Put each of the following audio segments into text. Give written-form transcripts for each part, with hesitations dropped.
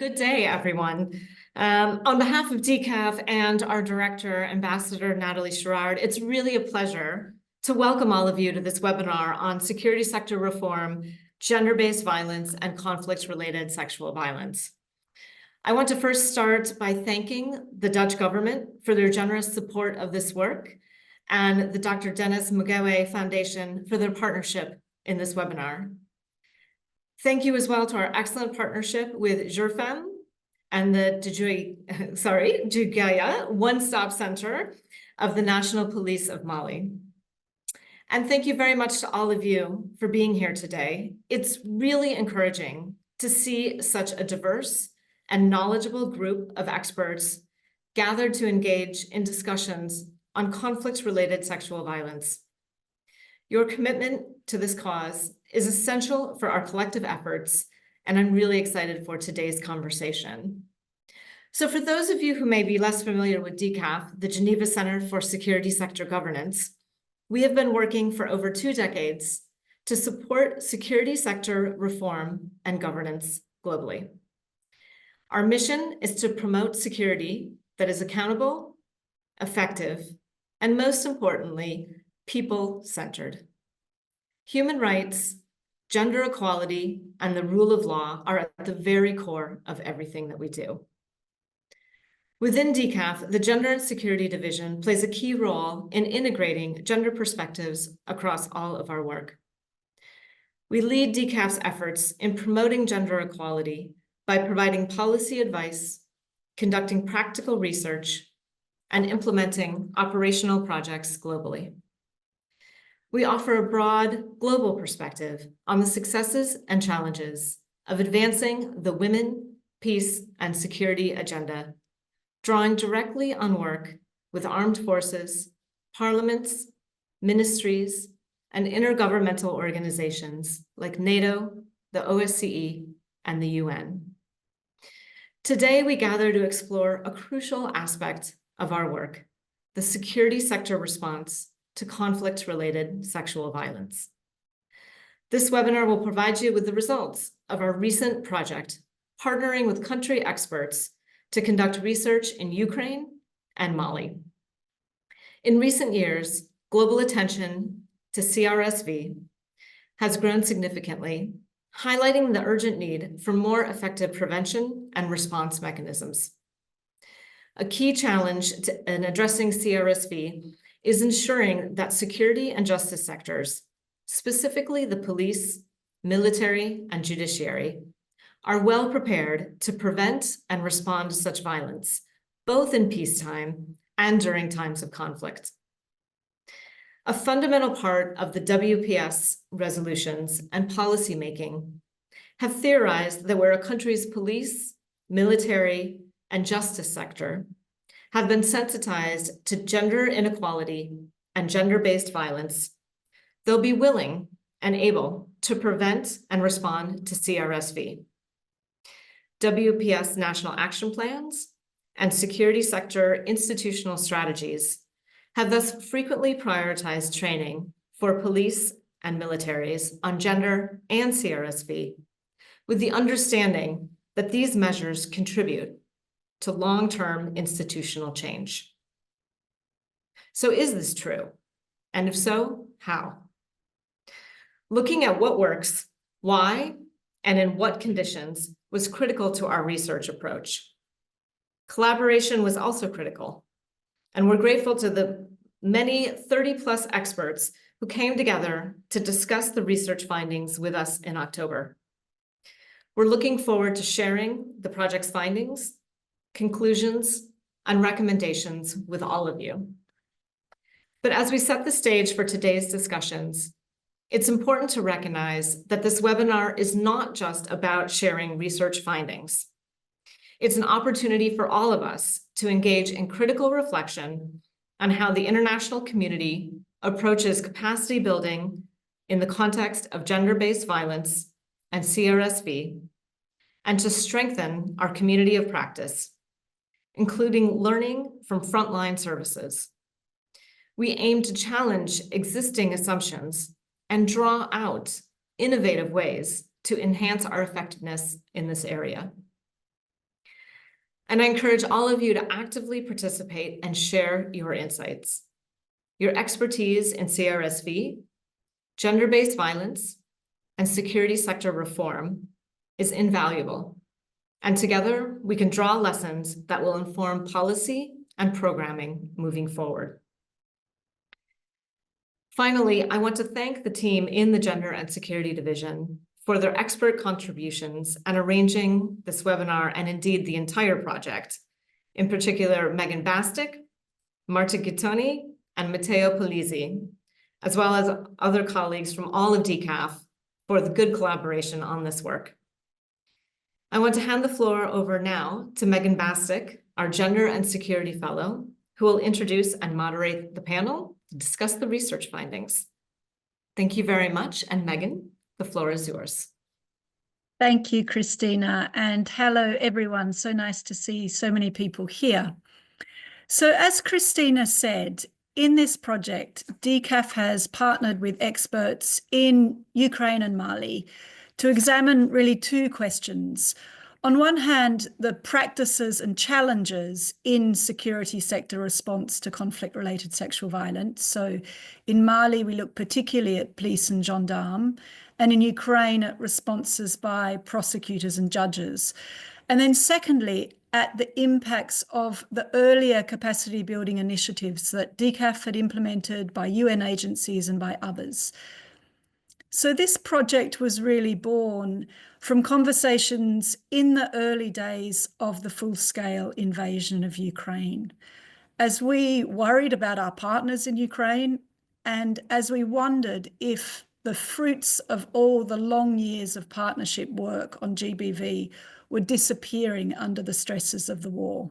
Good day, everyone. On behalf of DCAF and our director, Ambassador Natalie Sherrard, it's really a pleasure to welcome all of you to this webinar on security sector reform, gender-based violence, and conflict-related sexual violence. I want to first start by thanking the Dutch government for their generous support of this work and the Dr. Dennis Mukwege Foundation for their partnership in this webinar. Thank you as well to our excellent partnership with JURFEM and the Jugaya One-Stop Center of the National Police of Mali. And thank you very much to all of you for being here today. It's really encouraging to see such a diverse and knowledgeable group of experts gathered to engage in discussions on conflict-related sexual violence. Your commitment to this cause is essential for our collective efforts, and I'm really excited for today's conversation. So for those of you who may be less familiar with DCAF, the Geneva Center for Security Sector Governance, we have been working for over 2 decades to support security sector reform and governance globally. Our mission is to promote security that is accountable, effective, and most importantly, people-centered. Human rights, gender equality, and the rule of law are at the very core of everything that we do. Within DCAF, the Gender and Security Division plays a key role in integrating gender perspectives across all of our work. We lead DCAF's efforts in promoting gender equality by providing policy advice, conducting practical research, and implementing operational projects globally. We offer a broad global perspective on the successes and challenges of advancing the women, peace, and security agenda, drawing directly on work with armed forces, parliaments, ministries, and intergovernmental organizations like NATO, the OSCE, and the UN. Today, we gather to explore a crucial aspect of our work, the security sector response to conflict-related sexual violence. This webinar will provide you with the results of our recent project, partnering with country experts to conduct research in Ukraine and Mali. In recent years, global attention to CRSV has grown significantly, highlighting the urgent need for more effective prevention and response mechanisms. A key challenge in addressing CRSV is ensuring that security and justice sectors, specifically the police, military, and judiciary, are well prepared to prevent and respond to such violence, both in peacetime and during times of conflict. A fundamental part of the WPS resolutions and policymaking have theorized that where a country's police, military, and justice sector have been sensitized to gender inequality and gender-based violence, they'll be willing and able to prevent and respond to CRSV. WPS national action plans and security sector institutional strategies have thus frequently prioritized training for police and militaries on gender and CRSV, with the understanding that these measures contribute to long-term institutional change. So is this true? And if so, how? Looking at what works, why, and in what conditions was critical to our research approach. Collaboration was also critical, and we're grateful to the many 30+ experts who came together to discuss the research findings with us in October. We're looking forward to sharing the project's findings, conclusions, and recommendations with all of you. But as we set the stage for today's discussions, it's important to recognize that this webinar is not just about sharing research findings. It's an opportunity for all of us to engage in critical reflection on how the international community approaches capacity building in the context of gender-based violence and CRSV, and to strengthen our community of practice, including learning from frontline services. We aim to challenge existing assumptions and draw out innovative ways to enhance our effectiveness in this area. and I encourage all of you to actively participate and share your insights. Your expertise in CRSV, gender-based violence, and security sector reform is invaluable. And together, we can draw lessons that will inform policy and programming moving forward. Finally, I want to thank the team in the Gender and Security Division for their expert contributions and arranging this webinar and indeed the entire project. In particular, Megan Bastick, Marta Gittoni, and Matteo Polizzi, as well as other colleagues from all of DCAF for the good collaboration on this work. I want to hand the floor over now to Megan Bastick, our Gender and Security Fellow, who will introduce and moderate the panel to discuss the research findings. Thank you very much, and Megan, the floor is yours. Thank you, Christina, and hello, everyone. So nice to see so many people here. So as Christina said, in this project, DCAF has partnered with experts in Ukraine and Mali to examine really two questions. On one hand, the practices and challenges in security sector response to conflict-related sexual violence. So in Mali, we look particularly at police and gendarmes, and in Ukraine at responses by prosecutors and judges. And then secondly, at the impacts of the earlier capacity building initiatives that DCAF had implemented by UN agencies and by others. So this project was really born from conversations in the early days of the full-scale invasion of Ukraine. As we worried about our partners in Ukraine, and as we wondered if the fruits of all the long years of partnership work on GBV were disappearing under the stresses of the war.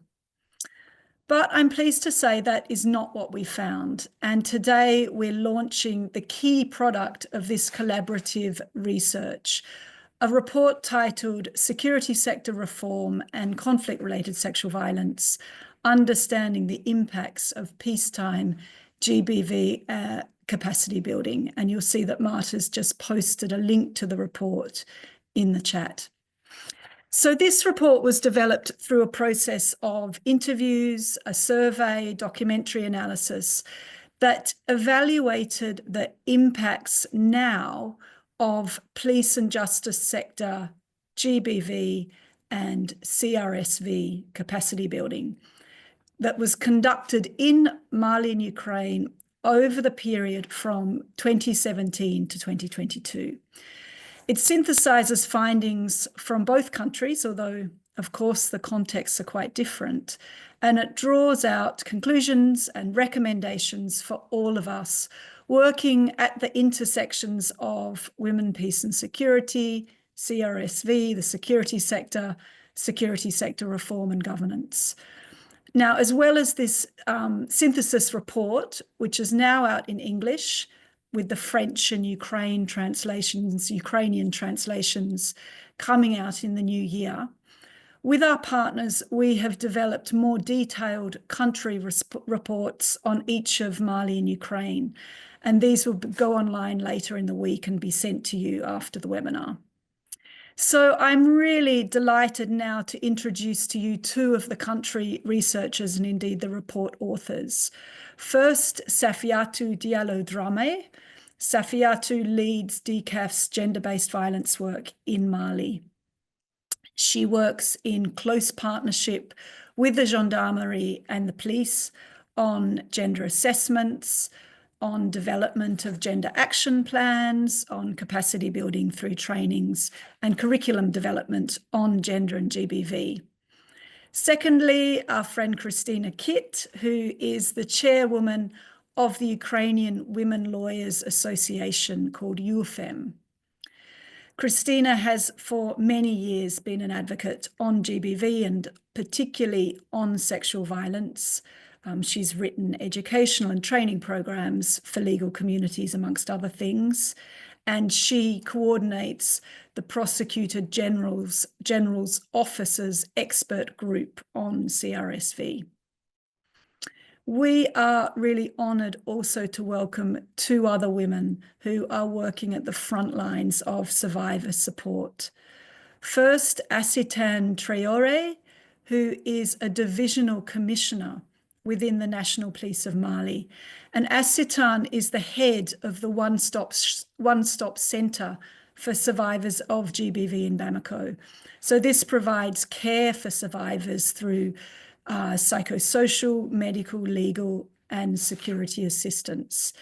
But I'm pleased to say that is not what we found. And today we're launching the key product of this collaborative research, a report titled Security Sector Reform and Conflict-Related Sexual Violence, Understanding the Impacts of Peacetime GBV Capacity Building. And you'll see that Marta's just posted a link to the report in the chat. So this report was developed through a process of interviews, a survey, documentary analysis that evaluated the impacts now of police and justice sector, GBV, and CRSV capacity building that was conducted in Mali and Ukraine over the period from 2017 to 2022. It synthesizes findings from both countries, although, of course, the contexts are quite different, and it draws out conclusions and recommendations for all of us working at the intersections of women, peace and security, CRSV, the security sector reform and governance. Now, as well as this synthesis report, which is now out in English, with the French and Ukrainian translations coming out in the new year. With our partners, we have developed more detailed country reports on each of Mali and Ukraine, and these will go online later in the week and be sent to you after the webinar. So I'm really delighted now to introduce to you two of the country researchers and indeed the report authors. First, Safiatou Diallo-Dramé. Safiatou leads DCAF's gender-based violence work in Mali. She works in close partnership with the gendarmerie and the police on gender assessments, on development of gender action plans, on capacity building through trainings, and curriculum development on gender and GBV. Secondly, our friend Christina Kitt, who is the chairwoman of the Ukrainian Women Lawyers Association called UFEM. Christina has for many years been an advocate on GBV and particularly on sexual violence. She's written educational and training programs for legal communities, amongst other things, and she coordinates the Prosecutor General's Office's expert group on CRSV. We are really honoured also to welcome two other women who are working at the front lines of survivor support. First, Asitan Traore, who is a divisional commissioner within the National Police of Mali. And Asitan is the head of the one-stop centre for survivors of GBV in Bamako. So this provides care for survivors through psychosocial, medical, legal, and security assistance,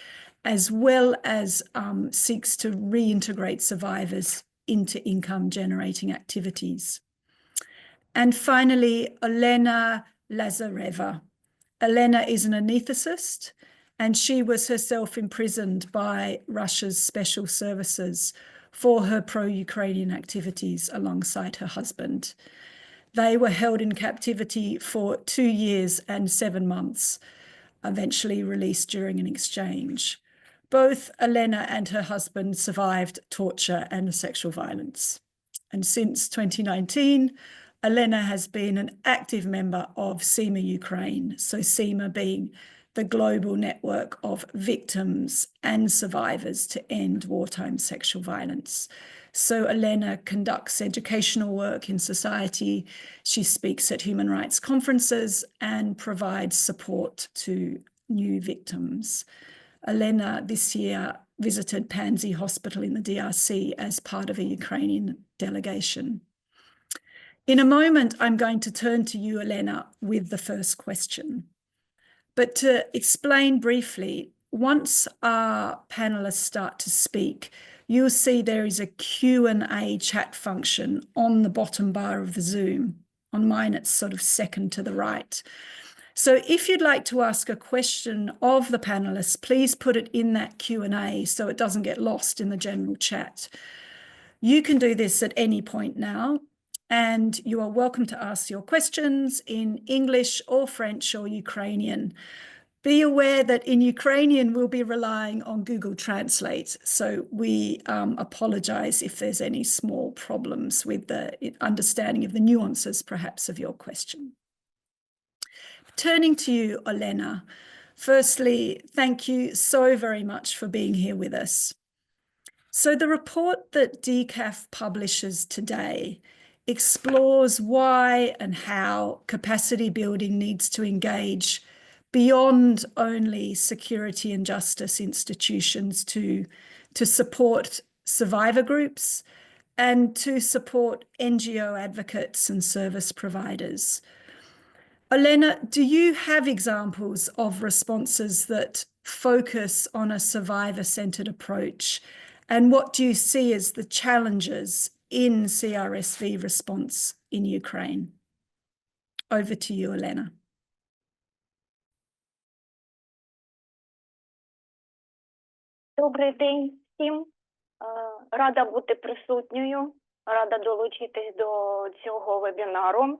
as well as seeks to reintegrate survivors into income-generating activities. And finally, Elena Lazareva. Elena is an anaesthetist, and she was herself imprisoned by Russia's special services for her pro-Ukrainian activities alongside her husband. They were held in captivity for 2 years and 7 months, eventually released during an exchange. Both Elena and her husband survived torture and sexual violence. And since 2019, Elena has been an active member of CIMA Ukraine, so CIMA being the global network of victims and survivors to end wartime sexual violence. So Elena conducts educational work in society. She speaks at human rights conferences and provides support to new victims. Elena this year visited Pansy Hospital in the DRC as part of a Ukrainian delegation. In a moment, I'm going to turn to you, Elena, with the first question. But to explain briefly, once our panelists start to speak, you'll see there is a Q&A chat function on the bottom bar of the Zoom. On mine, it's sort of second to the right. So if you'd like to ask a question of the panelists, please put it in that Q&A so it doesn't get lost in the general chat. You can do this at any point now, and you are welcome to ask your questions in English or French or Ukrainian. Be aware that in Ukrainian, we'll be relying on Google Translate, so we apologize if there's any small problems with the understanding of the nuances, perhaps, of your question. Turning to you, Elena, firstly, thank you so very much for being here with us. So the report that DCAF publishes today explores why and how capacity building needs to engage beyond only security and justice institutions to support survivor groups and to support NGO advocates and service providers. Elena, do you have examples of responses that focus on a survivor-centered approach? And what do you see as the challenges in CRSV response in Ukraine? Over to you, Elena. Добрий день всім. Рада бути присутньою, рада долучитись до цього вебінару.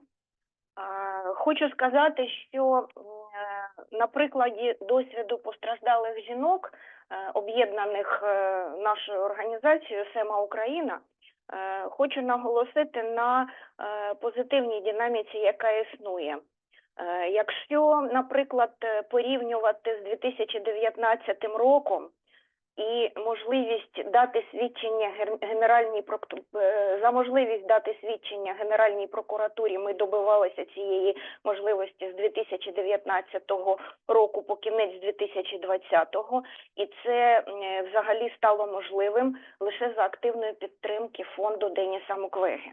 Хочу сказати, що на прикладі досвіду постраждалих жінок, об'єднаних нашою організацією «СЕМА Україна», хочу наголосити на позитивній динаміці, яка існує. Якщо, наприклад, порівнювати з 2019 роком, і можливість дати свідчення за можливість дати свідчення Генеральній прокуратурі ми добивалися цієї можливості з 2019 року по кінець 2020-го, і це взагалі стало можливим лише за активної підтримки фонду Деніса Муквеги.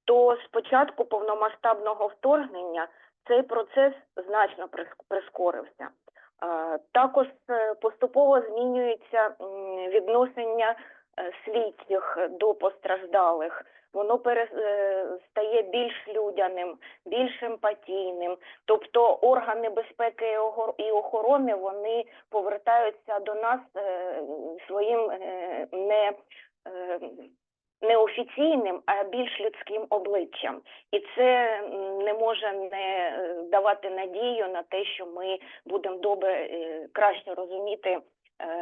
То з початку повномасштабного вторгнення цей процес значно прискорився. Також поступово змінюється відношення слідчих до постраждалих. Воно стає більш людяним, більш емпатійним. Тобто органи безпеки і охорони, вони повертаються до нас своїм не офіційним, а більш людським обличчям. І це не може не давати надію на те, що ми будемо добре, краще розуміти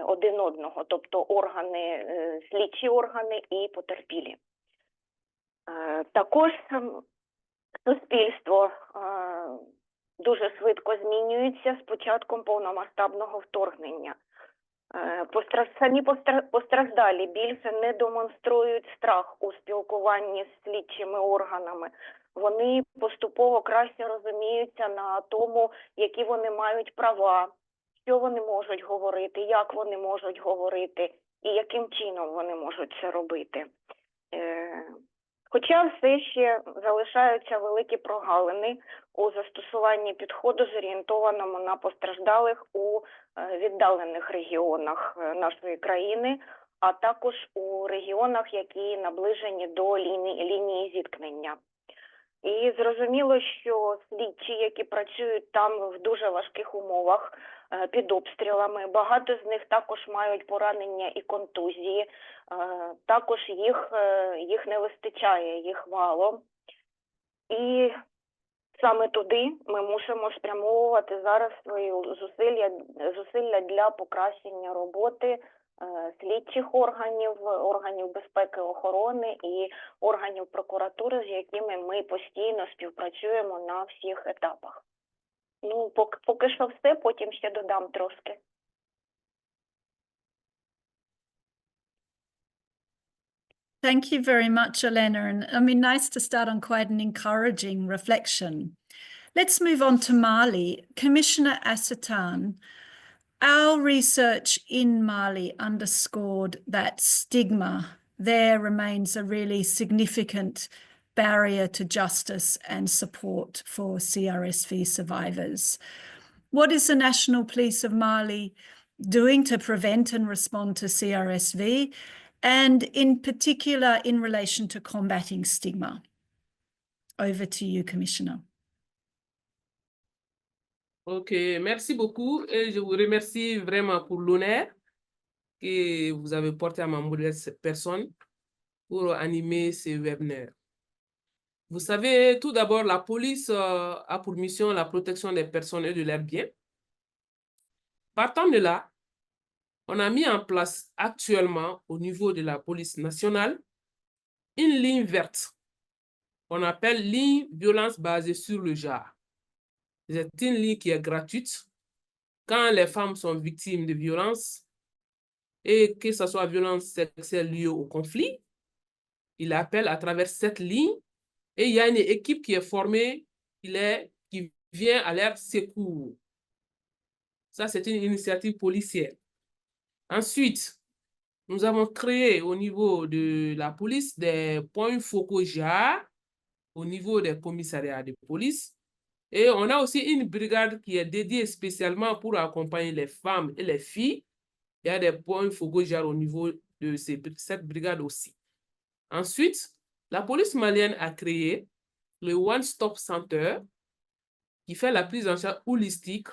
один одного, тобто органи, слідчі органи і потерпілі. Також суспільство дуже швидко змінюється з початком повномасштабного вторгнення. Самі постраждалі більше не демонструють страх у спілкуванні з слідчими органами. вони поступово краще розуміються на тому, які вони мають права, що вони можуть говорити, як вони можуть говорити і яким чином вони можуть це робити. Хоча все ще залишаються великі прогалини у застосуванні підходу, зорієнтованому на постраждалих у віддалених регіонах нашої країни, а також у регіонах, які наближені до лінії зіткнення. І зрозуміло, що слідчі, які працюють там в дуже важких умовах, під обстрілами, багато з них також мають поранення і контузії, також їх не вистачає, їх мало. І саме туди ми мусимо спрямовувати зараз свої зусилля для покращення роботи слідчих органів безпеки, охорони і органів прокуратури, з якими ми постійно співпрацюємо на всіх етапах. Ну, поки що все, потім ще додам трошки. Thank you very much, Elena. And I mean, nice to start on quite an encouraging reflection. Let's move on to Mali. Commissioner Asatan, our research in Mali underscored that stigma there remains a really significant barrier to justice and support for CRSV survivors. What is the National Police of Mali doing to prevent and respond to CRSV, and in particular in relation to combating stigma? Over to you, Commissioner. Ok, merci beaucoup et je vous remercie vraiment pour l'honneur que vous avez porté à ma modeste personne pour animer ce webinaire. Vous savez, tout d'abord, la police a pour mission la protection des personnes et de leurs biens. Partant de là, on a mis en place actuellement au niveau de la police nationale une ligne verte qu'on appelle ligne violence basée sur le genre. C'est une ligne qui est gratuite quand les femmes sont victimes de violences et que ce soit violence sexuelle liée au conflit. Il appelle à travers cette ligne et il y a une équipe qui est formée, qui vient à leur secours. Ça, c'est une initiative policière. Ensuite, nous avons créé au niveau de la police des points focaux JAR au niveau des commissariats de police. Et on a aussi une brigade qui est dédiée spécialement pour accompagner les femmes et les filles. Il y a des points focaux JAR au niveau de cette brigade aussi. Ensuite, la police malienne a créé le One Stop Center qui fait la prise en charge holistique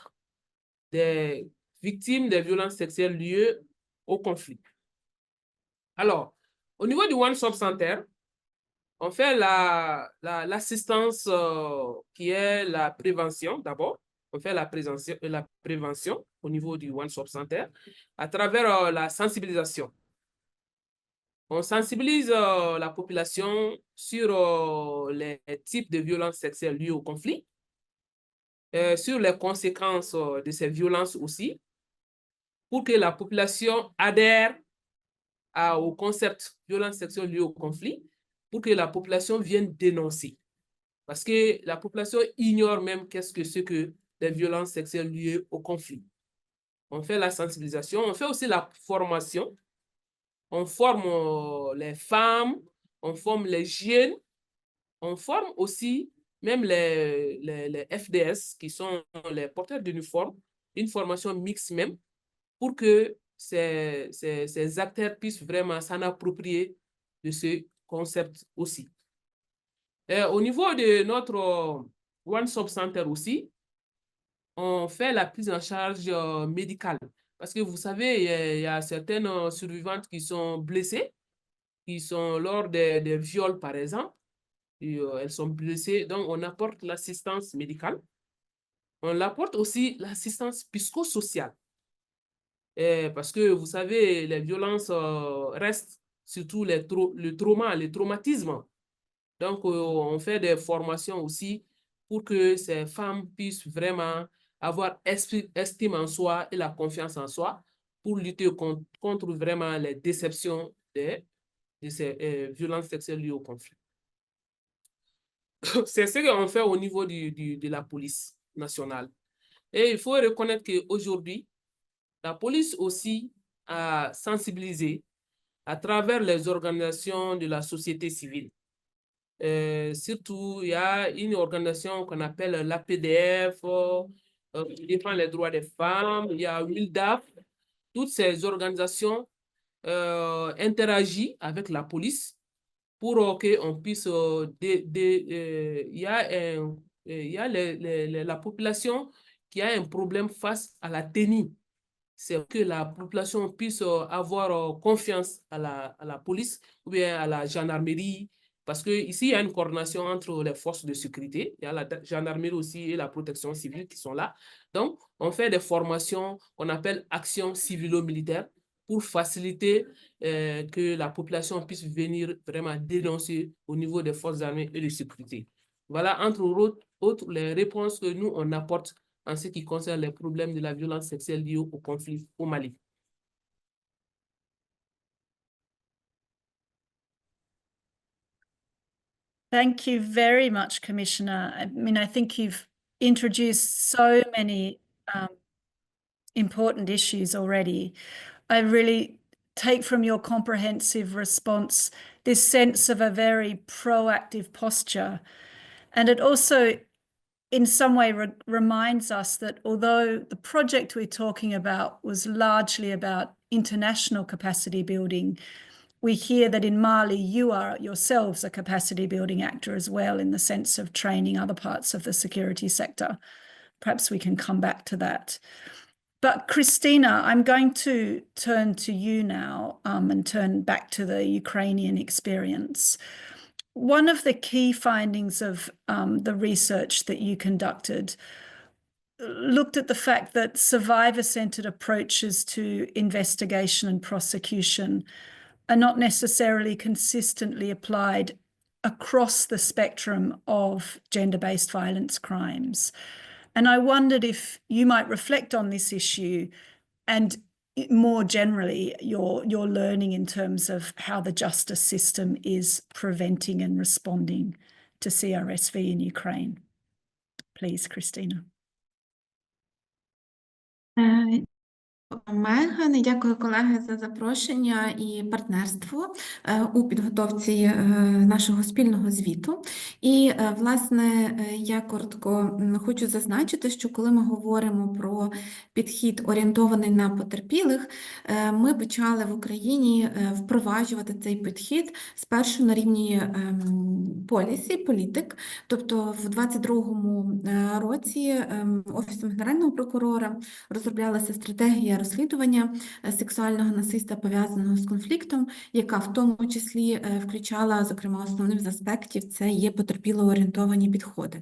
des victimes des violences sexuelles liées au conflit. Alors, au niveau du One Stop Center, on fait l'assistance qui est la prévention d'abord. On fait la prévention au niveau du One Stop Center à travers la sensibilisation. On sensibilise la population sur les types de violences sexuelles liées au conflit, sur les conséquences de ces violences aussi, pour que la population adhère au concept violence sexuelle liée au conflit, pour que la population vienne dénoncer. Parce que la population ignore même qu'est-ce que c'est que les violences sexuelles liées au conflit. On fait la sensibilisation, on fait aussi la formation. On forme les femmes, on forme les jeunes, on forme aussi même les FDS qui sont les porteurs d'uniforme, une formation mixte même, pour que ces acteurs puissent vraiment s'en approprier de ce concept aussi. Et au niveau de notre One Stop Center aussi, on fait la prise en charge médicale. Parce que vous savez, il y a certaines survivantes qui sont blessées, qui sont lors des viols par exemple, et, elles sont blessées, donc on apporte l'assistance médicale. On apporte aussi l'assistance psychosociale. Parce que vous savez, les violences restent, surtout le trauma, le traumatisme. Donc on fait des formations aussi pour que ces femmes puissent vraiment avoir estime en soi et la confiance en soi pour lutter contre vraiment les déceptions de ces violences sexuelles liées au conflit. c'est ce qu'on fait au niveau de la police nationale. Et il faut reconnaître qu'aujourd'hui, la police aussi a sensibilisé à travers les organisations de la société civile. Surtout, il y a une organisation qu'on appelle l'APDF, qui défend les droits des femmes, il y a WILDAF. Toutes ces organisations interagissent avec la police pour qu'on puisse... il y a la population qui a un problème face à la tenue. C'est que la population puisse avoir confiance à la police ou bien à la gendarmerie, parce qu'ici, il y a une coordination entre les forces de sécurité, il y a la gendarmerie aussi et la protection civile qui sont là. Donc, on fait des formations qu'on appelle actions civilo-militaires pour faciliter que la population puisse venir vraiment dénoncer au niveau des forces armées et de sécurité. Voilà, entre autres, les réponses que nous, on apporte en ce qui concerne les problèmes de la violence sexuelle liée au conflit au Mali. Thank you very much, Commissioner. I mean, I think you've introduced so many important issues already. I really take from your comprehensive response this sense of a very proactive posture. And it also, in some way, reminds us that although the project we're talking about was largely about international capacity building, we hear that in Mali, you are yourselves a capacity building actor as well, in the sense of training other parts of the security sector. Perhaps we can come back to that. But Christina, I'm going to turn to you now and turn back to the Ukrainian experience. One of the key findings of the research that you conducted looked at the fact that survivor-centered approaches to investigation and prosecution are not necessarily consistently applied across the spectrum of gender-based violence crimes. And I wondered if you might reflect on this issue and more generally your learning in terms of how the justice system is preventing and responding to CRSV in Ukraine. Please, Christina. Меган, і дякую, колеги, за запрошення і партнерство у підготовці нашого спільного звіту. І, власне, я коротко хочу зазначити, що коли ми говоримо про підхід, орієнтований на потерпілих, ми почали в Україні впроваджувати цей підхід спершу на рівні політик, тобто в 22-му році Офісом Генерального прокурора розроблялася стратегія розслідування сексуального насильства, пов'язаного з конфліктом, яка в тому числі включала, зокрема, основним з аспектів – це є потерпіло-орієнтовані підходи.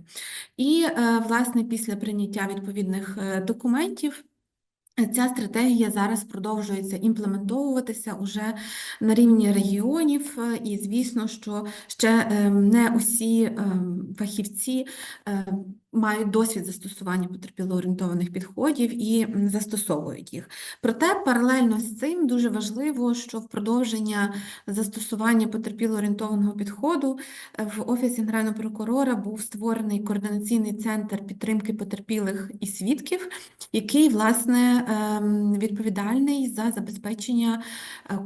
І, власне, після прийняття відповідних документів ця стратегія зараз продовжується імплементовуватися уже на рівні регіонів, і, звісно, що ще не усі фахівці мають досвід застосування потерпіло-орієнтованих підходів і застосовують їх. Проте, паралельно з цим дуже важливо, що в продовження застосування потерпіло-орієнтованого підходу в Офісі Генерального прокурора був створений координаційний центр підтримки потерпілих і свідків, який, власне, відповідальний за забезпечення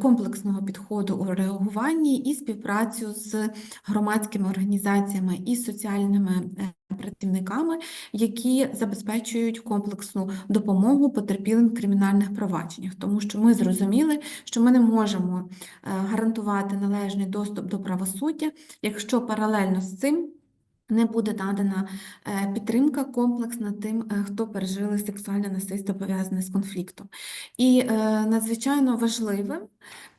комплексного підходу у реагуванні і співпрацю з громадськими організаціями і соціальними працівниками, які забезпечують комплексну допомогу потерпілим в кримінальних провадженнях. Тому що ми зрозуміли, що ми не можемо гарантувати належний доступ до правосуддя, якщо паралельно з цим не буде надана підтримка комплексна тим, хто пережили сексуальне насильство, пов'язане з конфліктом. І надзвичайно важливим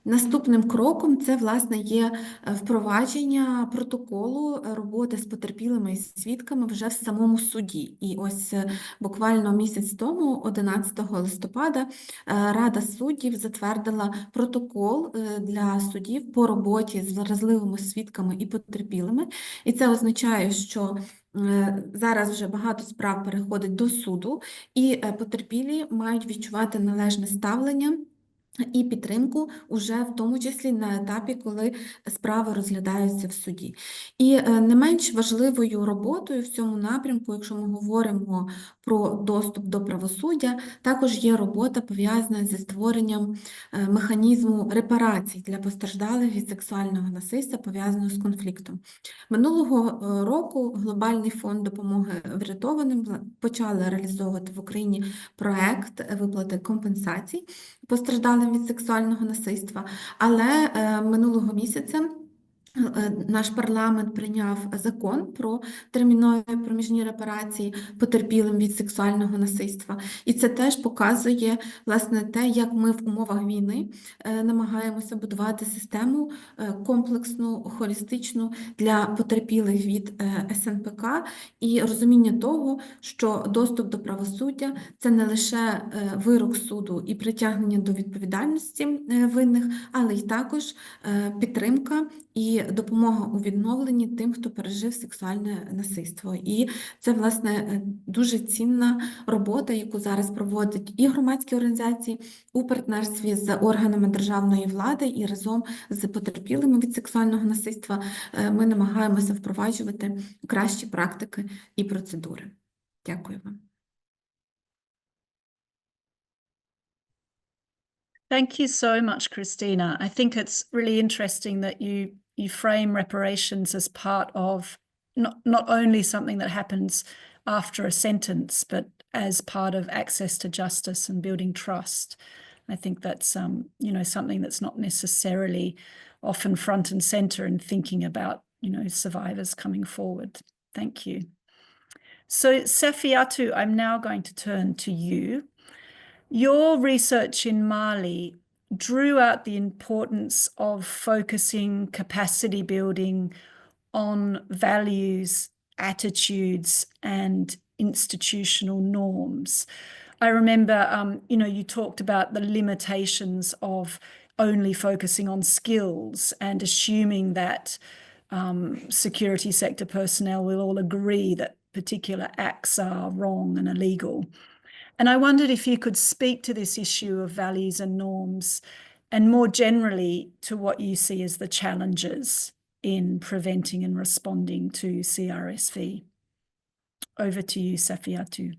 наступним кроком це, власне, є впровадження протоколу роботи з потерпілими і свідками вже в самому суді. І ось буквально місяць тому, 11 листопада, Рада суддів затвердила протокол для суддів по роботі з вразливими свідками і потерпілими. І це означає, що зараз вже багато справ переходить до суду, і потерпілі мають відчувати належне ставлення і підтримку уже в тому числі на етапі, коли справи розглядаються в суді. І не менш важливою роботою в цьому напрямку, якщо ми говоримо про доступ до правосуддя, також є робота, пов'язана зі створенням механізму репарацій для постраждалих від сексуального насильства, пов'язаного з конфліктом. Минулого року Глобальний фонд допомоги врятованим почали реалізовувати в Україні проект виплати компенсацій постраждалим від сексуального насильства, але минулого місяця наш парламент прийняв закон про термінові проміжні репарації потерпілим від сексуального насильства. І це теж показує, власне, те, як ми в умовах війни намагаємося будувати систему комплексну, холістичну для потерпілих від СНПК і розуміння того, що доступ до правосуддя – це не лише вирок суду і притягнення до відповідальності винних, але й також підтримка і допомога у відновленні тим, хто пережив сексуальне насильство. І це, власне, дуже цінна робота, яку зараз проводять і громадські організації у партнерстві з органами державної влади і разом з потерпілими від сексуального насильства ми намагаємося впроваджувати кращі практики і процедури. Дякую вам. Thank you so much, Christina. I think it's really interesting that you frame reparations as part of not only something that happens after a sentence, but as part of access to justice and building trust. I think that's you know, something that's not necessarily often front and center in thinking about, you know, survivors coming forward. Thank you. So Safiatou, I'm now going to turn to you. Your research in Mali drew out the importance of focusing capacity building on values, attitudes, and institutional norms. I remember, you know, you talked about the limitations of only focusing on skills and assuming that security sector personnel will all agree that particular acts are wrong and illegal. And I wondered if you could speak to this issue of values and norms, and more generally to what you see as the challenges in preventing and responding to CRSV. Over to you, Safiatou.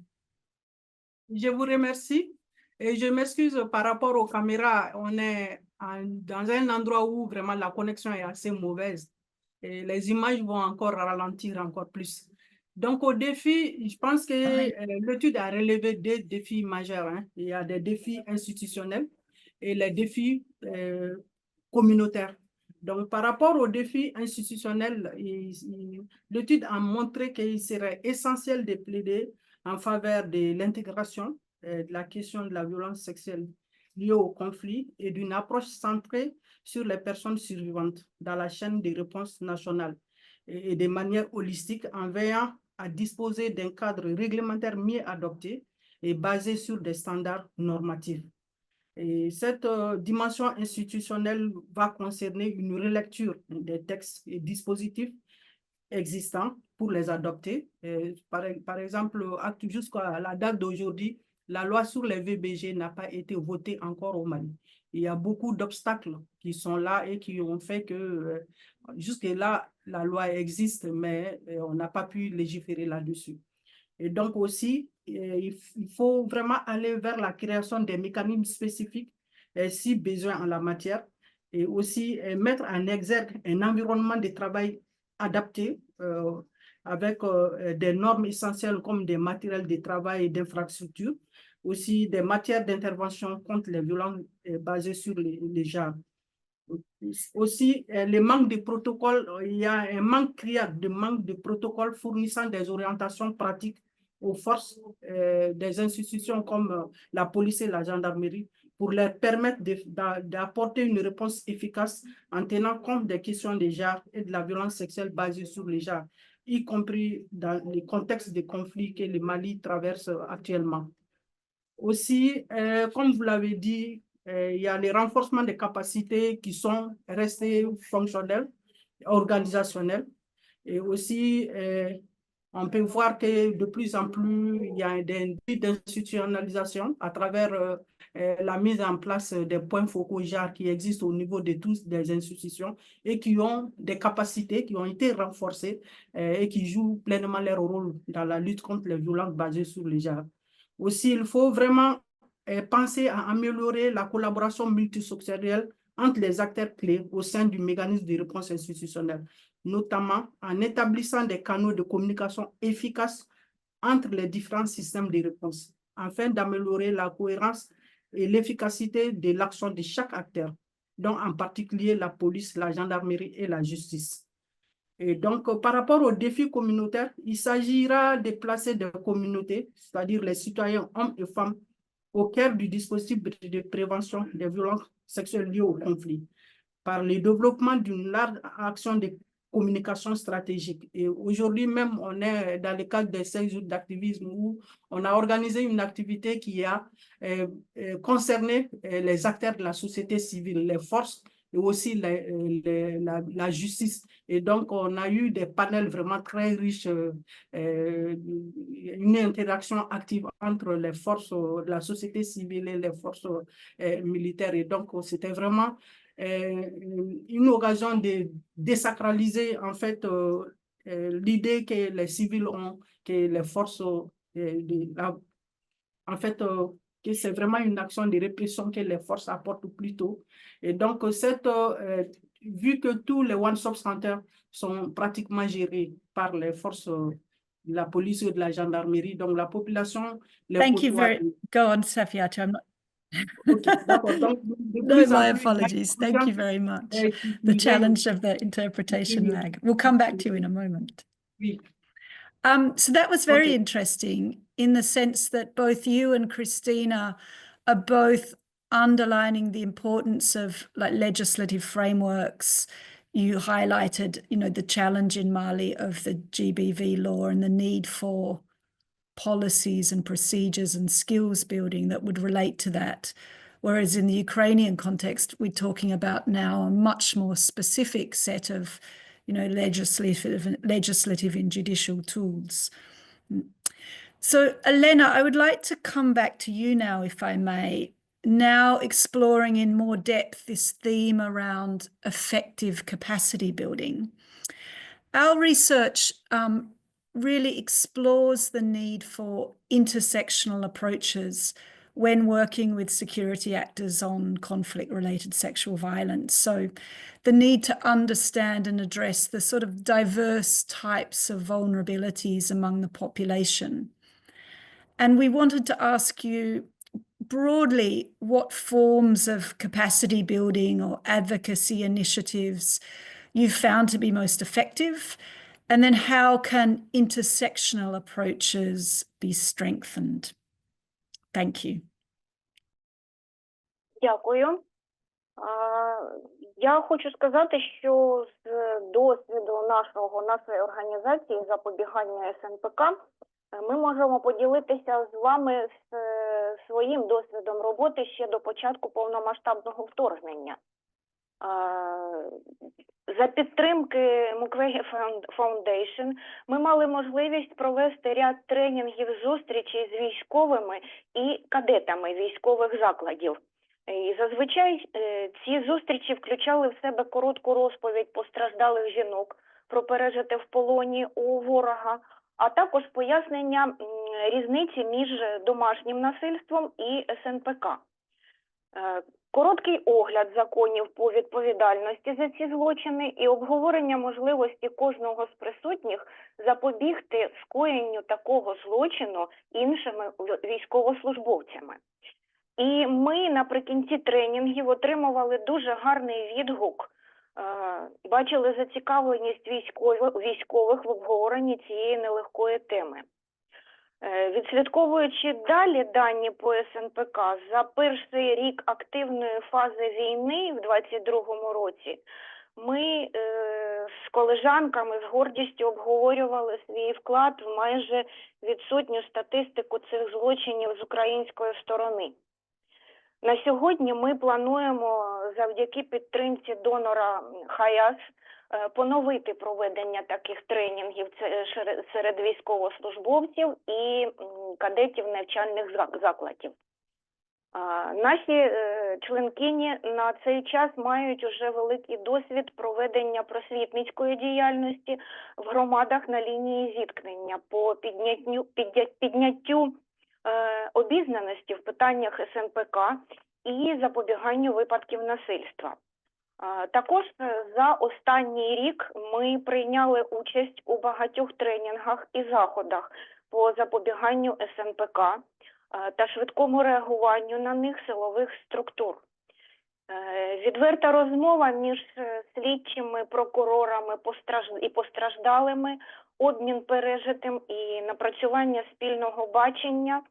Je vous remercie et je m'excuse par rapport aux caméras. On est dans un endroit où vraiment la connexion est assez mauvaise et les images vont encore ralentir encore plus. Donc, au défi, je pense que l'étude a relevé des défis majeurs. Hein. Il y a des défis institutionnels et les défis communautaires. Donc, par rapport aux défis institutionnels, l'étude a montré qu'il serait essentiel de plaider en faveur de l'intégration de la question de la violence sexuelle liée au conflit et d'une approche centrée sur les personnes survivantes dans la chaîne de réponse nationale et de manière holistique en veillant à disposer d'un cadre réglementaire mieux adopté et basé sur des standards normatifs. Et cette dimension institutionnelle va concerner une relecture des textes et dispositifs existants pour les adopter. Par exemple, jusqu'à la date d'aujourd'hui, la loi sur les VBG n'a pas été votée encore au Mali. Il y a beaucoup d'obstacles qui sont là et qui ont fait que jusque-là, la loi existe, mais on n'a pas pu légiférer là-dessus. Et donc aussi, il faut vraiment aller vers la création des mécanismes spécifiques si besoin en la matière et aussi mettre en exergue un environnement de travail adapté avec des normes essentielles comme des matériels de travail et d'infrastructure, aussi des matières d'intervention contre les violences basées sur les genres. Aussi, le manque de protocoles, il y a un manque criard de manque de protocoles fournissant des orientations pratiques aux forces des institutions comme la police et la gendarmerie pour leur permettre d'apporter une réponse efficace en tenant compte des questions de genre et de la violence sexuelle basée sur les genres, y compris dans les contextes de conflits que le Mali traverse actuellement. Aussi, comme vous l'avez dit, il y a les renforcements des capacités qui sont restés fonctionnels, organisationnels, et aussi on peut voir que de plus en plus, il y a des d'institutionnalisation à travers la mise en place des points focaux genre qui existent au niveau de toutes les institutions et qui ont des capacités qui ont été renforcées et qui jouent pleinement leur rôle dans la lutte contre les violences basées sur le genre. Aussi, il faut vraiment penser à améliorer la collaboration multisectorielle entre les acteurs clés au sein du mécanisme de réponse institutionnelle, notamment en établissant des canaux de communication efficaces entre les différents systèmes de réponse, afin d'améliorer la cohérence et l'efficacité de l'action de chaque acteur, dont en particulier la police, la gendarmerie et la justice. Et donc, par rapport aux défis communautaires, il s'agira de placer des communautés, c'est-à-dire les citoyens, hommes et femmes, au cœur du dispositif de prévention des violences sexuelles liées au conflit, par le développement d'une large action de communication stratégique. Et aujourd'hui même, on est dans le cadre des 16 jours d'activisme où on a organisé une activité qui a concerné les acteurs de la société civile, les forces et aussi la justice. Et donc, on a eu des panels vraiment très riches, une interaction active entre les forces de la société civile et les forces militaires. Et donc, c'était vraiment une occasion de désacraliser en fait l'idée que les civils ont, que les forces, en fait, que c'est vraiment une action de répression que les forces apportent plutôt. Et donc, vu que tous les one-stop centers sont pratiquement gérés par les forces de la police et de la gendarmerie, donc la population... Thank you very... Go on, Safiatou. I'm not... Okay, d'accord. Donc, no, my apologies. Thank you very much. The challenge of the interpretation lag. We'll come back to you in a moment. So that was very interesting in the sense that both you and Christina are both underlining the importance of like legislative frameworks. You highlighted, you know, the challenge in Mali of the GBV law and the need for policies and procedures and skills building that would relate to that. Whereas in the Ukrainian context, we're talking about now a much more specific set of, you know, legislative and judicial tools. So, Elena, I would like to come back to you now, if I may, now exploring in more depth this theme around effective capacity building. Our research really explores the need for intersectional approaches when working with security actors on conflict-related sexual violence. So the need to understand and address the sort of diverse types of vulnerabilities among the population. And we wanted to ask you broadly what forms of capacity building or advocacy initiatives you found to be most effective, and then how can intersectional approaches be strengthened? Thank you. Дякую. Я хочу сказати, що з досвіду нашої організації запобігання СНПК ми можемо поділитися з вами своїм досвідом роботи ще до початку повномасштабного вторгнення. За підтримки Mukwege Foundation ми мали можливість провести ряд тренінгів, зустрічей з військовими і кадетами військових закладів. І зазвичай ці зустрічі включали в себе коротку розповідь постраждалих жінок про пережите в полоні у ворога, а також пояснення різниці між домашнім насильством і СНПК. Короткий огляд законів по відповідальності за ці злочини і обговорення можливості кожного з присутніх запобігти скоєнню такого злочину іншими військовослужбовцями. І ми наприкінці тренінгів отримували дуже гарний відгук, бачили зацікавленість військових в обговоренні цієї нелегкої теми. Відслідковуючи далі дані по СНПК, за перший рік активної фази війни в 2022 році, ми з колежанками з гордістю обговорювали свій вклад в майже відсутню статистику цих злочинів з української сторони. На сьогодні ми плануємо завдяки підтримці донора ХАЯС поновити проведення таких тренінгів серед військовослужбовців і кадетів навчальних закладів. Наші членкині на цей час мають уже великий досвід проведення просвітницької діяльності в громадах на лінії зіткнення по підняттю обізнаності в питаннях СНПК і запобіганню випадків насильства. Також за останній рік ми прийняли участь у багатьох тренінгах і заходах по запобіганню СНПК та швидкому реагуванню на них силових структур. Відверта розмова між слідчими, прокурорами і постраждалими, обмін пережитим і напрацювання спільного бачення,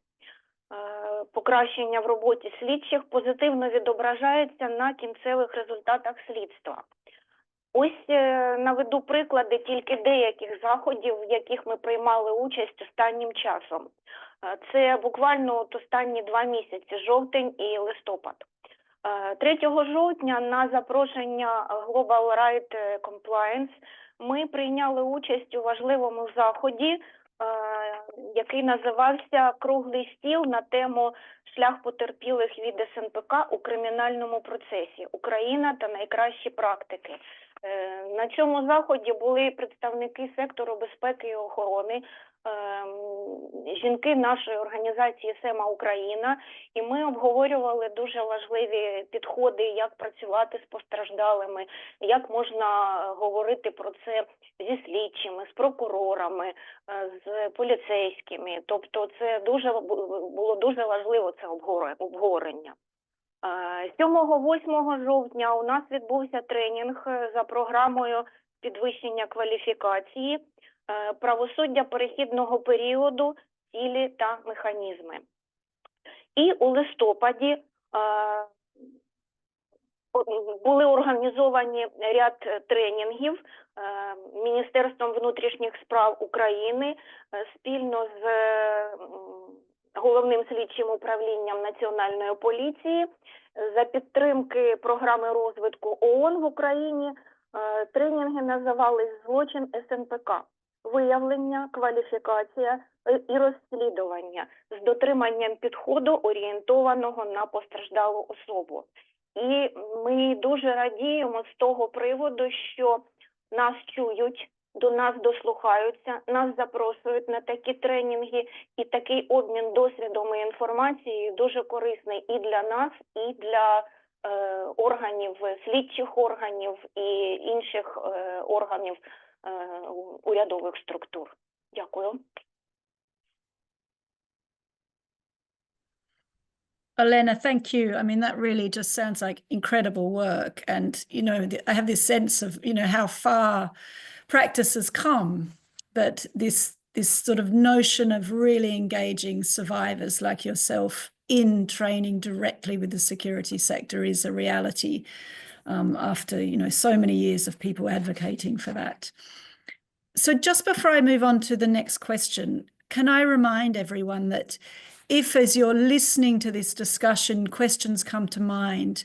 покращення в роботі слідчих позитивно відображається на кінцевих результатах слідства. Ось наведу приклади тільки деяких заходів, в яких ми приймали участь останнім часом. Це буквально останні 2 місяці, жовтень і листопад. 3 жовтня на запрошення Global Right Compliance ми прийняли участь у важливому заході, який називався «Круглий стіл» на тему «Шлях потерпілих від СНПК у кримінальному процесі. Україна та найкращі практики». На цьому заході були представники сектору безпеки і охорони, жінки нашої організації «Сема Україна», і ми обговорювали дуже важливі підходи, як працювати з постраждалими, як можна говорити про це зі слідчими, з прокурорами, з поліцейськими. Тобто це було дуже важливо, це обговорення. 7-8 жовтня у нас відбувся тренінг за програмою підвищення кваліфікації, правосуддя перехідного періоду, цілі та механізми. І у листопаді були організовані ряд тренінгів Міністерством внутрішніх справ України спільно з Головним слідчим управлінням Національної поліції за підтримки програми розвитку ООН в Україні. Тренінги називались «Злочин СНПК. Виявлення, кваліфікація і розслідування з дотриманням підходу, орієнтованого на постраждалу особу». І ми дуже радіємо з того приводу, що нас чують, до нас дослухаються, нас запрошують на такі тренінги, і такий обмін досвідом і інформацією дуже корисний і для нас, і для органів, слідчих органів і інших органів урядових структур. Дякую. Olena, thank you. I mean, that really just sounds like incredible work. And, you know, I have this sense of, you know, how far practice has come, but this sort of notion of really engaging survivors like yourself in training directly with the security sector is a reality after, you know, so many years of people advocating for that. So just before I move on to the next question, can I remind everyone that if, as you're listening to this discussion, questions come to mind,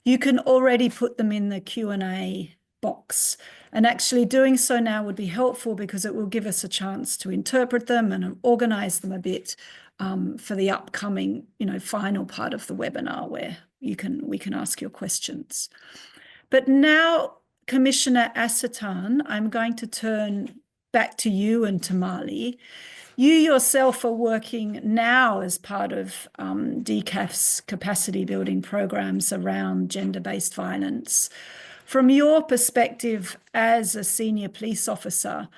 you can already put them in the Q&A box. And actually doing so now would be helpful because it will give us a chance to interpret them and organize them a bit for the upcoming, you know, final part of the webinar where we can ask your questions. But now, Commissioner Asatan, I'm going to turn back to you and to Mali. You yourself are working now as part of DCAF's capacity building programs around gender-based violence. From your perspective as a senior police officer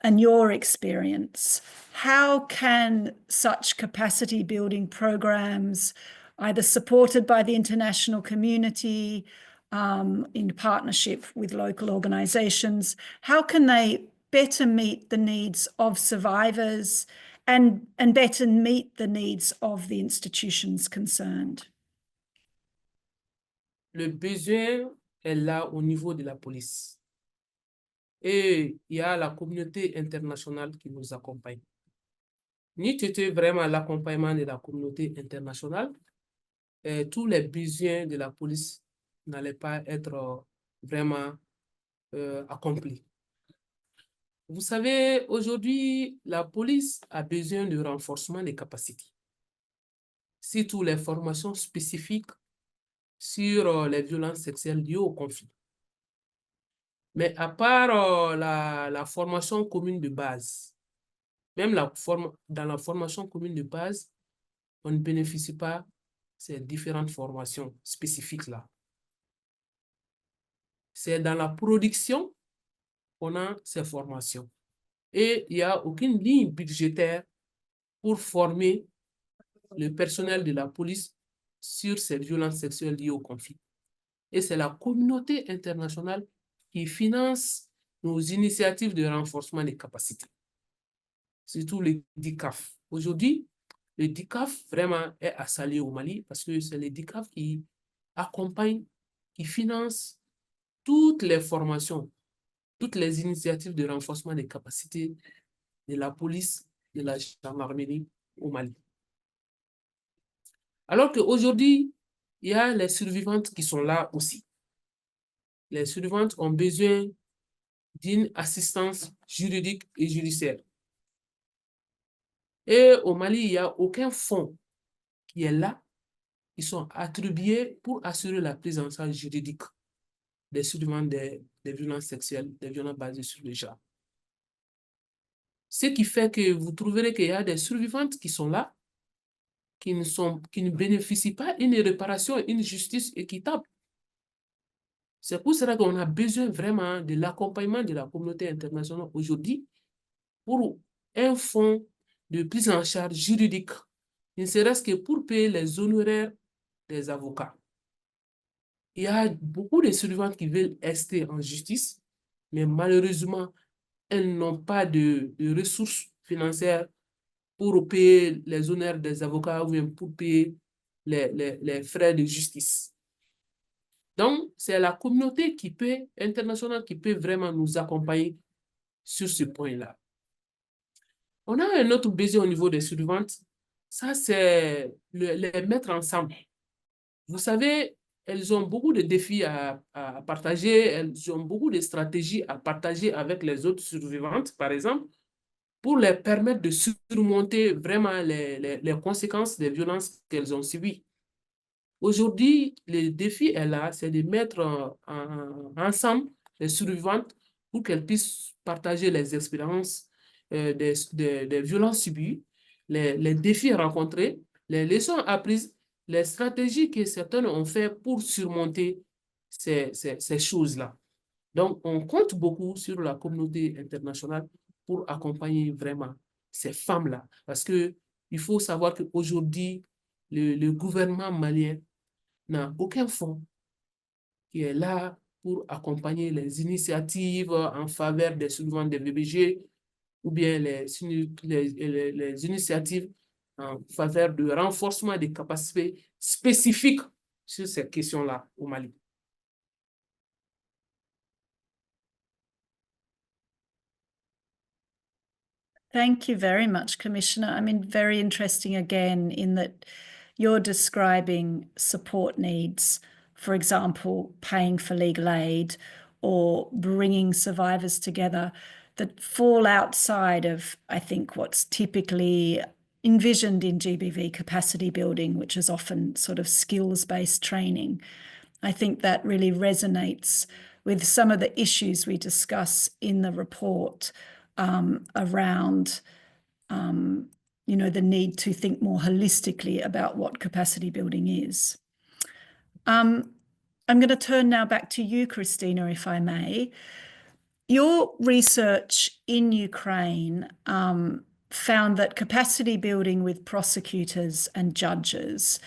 and your experience, how can such capacity building programs, either supported by the international community, in partnership with local organizations, how can they better meet the needs of survivors and better meet the needs of the institutions concerned? Le besoin est là au niveau de la police. Et il y a la communauté internationale qui nous accompagne. Ni c'était vraiment l'accompagnement de la communauté internationale, tous les besoins de la police n'allaient pas être vraiment accompli. Vous savez, aujourd'hui, la police a besoin de renforcement des capacités. Surtout les formations spécifiques sur les violences sexuelles liées au conflit. Mais à part la formation commune de base, même dans la formation commune de base, on ne bénéficie pas de ces différentes formations spécifiques-là. C'est dans la production qu'on a ces formations. Et il n'y a aucune ligne budgétaire pour former le personnel de la police sur ces violences sexuelles liées au conflit. Et c'est la communauté internationale qui finance nos initiatives de renforcement des capacités. Surtout le DCAF. Aujourd'hui, le DCAF vraiment est à saluer au Mali parce que c'est le DCAF qui accompagne, qui finance toutes les formations, toutes les initiatives de renforcement des capacités de la police, de la gendarmerie au Mali. Alors qu'aujourd'hui, il y a les survivantes qui sont là aussi. Les survivantes ont besoin d'une assistance juridique et judiciaire. Et au Mali, il n'y a aucun fonds qui est là, qui sont attribués pour assurer la prise en charge juridique des survivantes des violences sexuelles, des violences basées sur le genre. Ce qui fait que vous trouverez qu'il y a des survivantes qui sont là, qui ne bénéficient pas d'une réparation, une justice équitable. C'est pour cela qu'on a besoin vraiment de l'accompagnement de la communauté internationale aujourd'hui pour un fonds de prise en charge juridique, ne serait-ce que pour payer les honoraires des avocats. Il y a beaucoup de survivantes qui veulent rester en justice, mais malheureusement, elles n'ont pas de ressources financières pour payer les honoraires des avocats ou même pour payer les frais de justice. Donc, c'est la communauté internationale qui peut vraiment nous accompagner sur ce point-là. On a un autre besoin au niveau des survivantes, ça c'est les mettre ensemble. Vous savez, elles ont beaucoup de défis à partager, elles ont beaucoup de stratégies à partager avec les autres survivantes, par exemple, pour les permettre de surmonter vraiment les conséquences des violences qu'elles ont subies. Aujourd'hui, le défi est là, c'est de mettre ensemble les survivantes pour qu'elles puissent partager les expériences des violences subies, les défis rencontrés, les leçons apprises, les stratégies que certaines ont fait pour surmonter ces choses-là. Donc, on compte beaucoup sur la communauté internationale pour accompagner vraiment ces femmes-là. Parce qu'il faut savoir qu'aujourd'hui, le gouvernement malien n'a aucun fonds qui est là pour accompagner les initiatives en faveur des survivantes des VBG ou bien les initiatives en faveur de renforcement des capacités spécifiques sur ces questions-là au Mali. Thank you very much, Commissioner. I mean, very interesting again in that you're describing support needs, for example, paying for legal aid or bringing survivors together that fall outside of, I think, what's typically envisioned in GBV capacity building, which is often sort of skills-based training. I think that really resonates with some of the issues we discuss in the report around the need to think more holistically about what capacity building is. I'm going to turn now back to you, Christina, if I may. Your research in Ukraine found that capacity building with prosecutors and judges,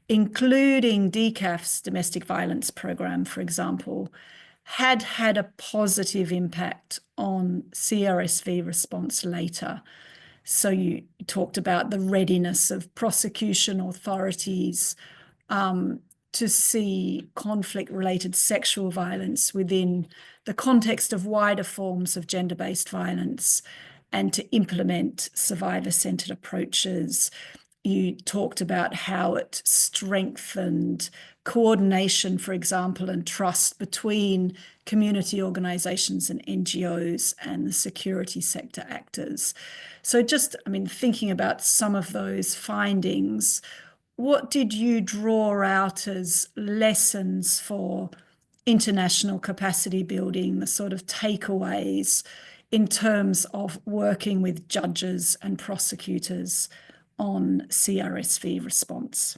including DCAF's domestic violence program, for example, had a positive impact on CRSV response later. So you talked about the readiness of prosecution authorities to see conflict-related sexual violence within the context of wider forms of gender-based violence and to implement survivor-centered approaches you talked about how it strengthened coordination, for example, and trust between community organizations and NGOs and the security sector actors. So just, I mean, thinking about some of those findings, what did you draw out as lessons for international capacity building, the sort of takeaways in terms of working with judges and prosecutors on CRSV response?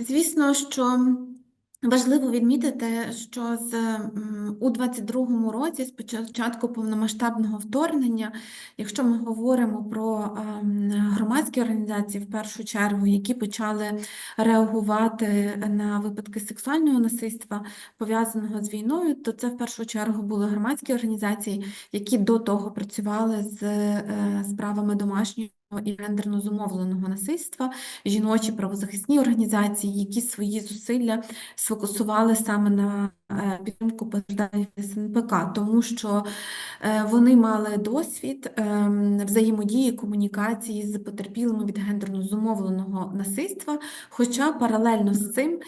Звісно, що важливо відмітити, що у 22-му році, з початку повномасштабного вторгнення, якщо ми говоримо про громадські організації, в першу чергу, які почали реагувати на випадки сексуального насильства, пов'язаного з війною, то це в першу чергу були громадські організації, які до того працювали з справами домашнього і гендерно зумовленого насильства, жіночі правозахисні організації, які свої зусилля сфокусували саме на підтримку постраждалих СНПК, тому що вони мали досвід взаємодії, комунікації з потерпілими від гендерно зумовленого насильства, хоча паралельно з цим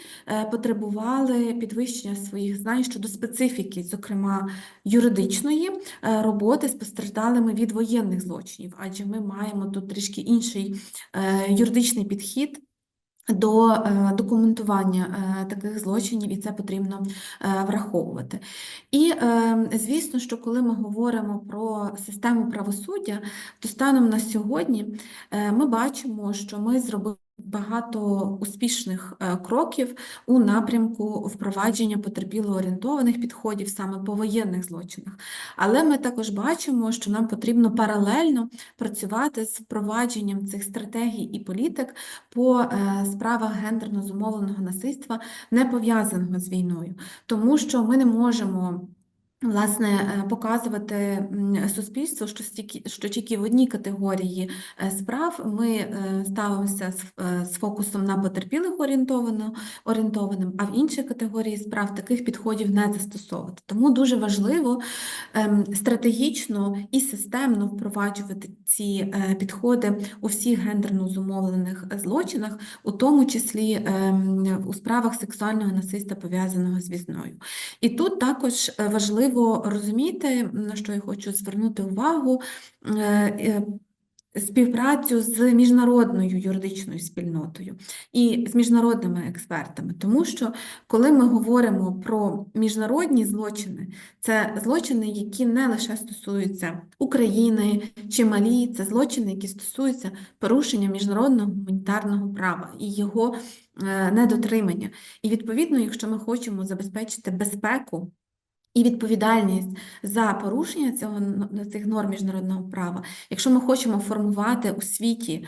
потребували підвищення своїх знань щодо специфіки, зокрема юридичної роботи з постраждалими від воєнних злочинів, адже ми маємо тут трішки інший юридичний підхід до документування таких злочинів, і це потрібно враховувати. І, звісно, що коли ми говоримо про систему правосуддя, то станом на сьогодні ми бачимо, що ми зробили багато успішних кроків у напрямку впровадження потерпіло-орієнтованих підходів саме по воєнних злочинах. Але ми також бачимо, що нам потрібно паралельно працювати з впровадженням цих стратегій і політик по справах гендерно зумовленого насильства, не пов'язаного з війною. Тому що ми не можемо власне, показувати суспільству, що тільки в одній категорії справ ми ставимося з фокусом на потерпілих орієнтованим, а в іншій категорії справ таких підходів не застосовувати. Тому дуже важливо стратегічно і системно впроваджувати ці підходи у всіх гендерно зумовлених злочинах, у тому числі у справах сексуального насильства, пов'язаного з війною. І тут також важливо розуміти, на що я хочу звернути увагу, співпрацю з міжнародною юридичною спільнотою і з міжнародними експертами. Тому що, коли ми говоримо про міжнародні злочини, це злочини, які не лише стосуються України чи Малі, це злочини, які стосуються порушення міжнародного гуманітарного права і його недотримання. І, відповідно, якщо ми хочемо забезпечити безпеку і відповідальність за порушення цих норм міжнародного права, якщо ми хочемо формувати у світі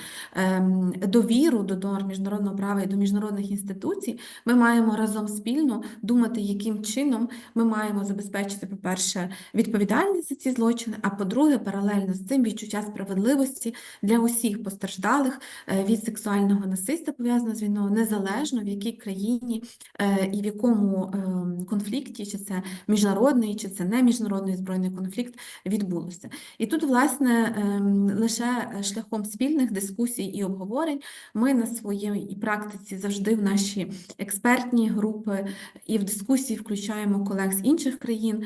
довіру до норм міжнародного права і до міжнародних інституцій, ми маємо разом спільно думати, яким чином ми маємо забезпечити, по-перше, відповідальність за ці злочини, а по-друге, паралельно з цим відчуття справедливості для усіх постраждалих від сексуального насильства, пов'язаного з війною, незалежно в якій країні і в якому конфлікті, чи це міжнародний, чи це не міжнародний збройний конфлікт, відбулося. І тут, власне, лише шляхом спільних дискусій і обговорень ми на своїй практиці завжди в наші експертні групи і в дискусії включаємо колег з інших країн,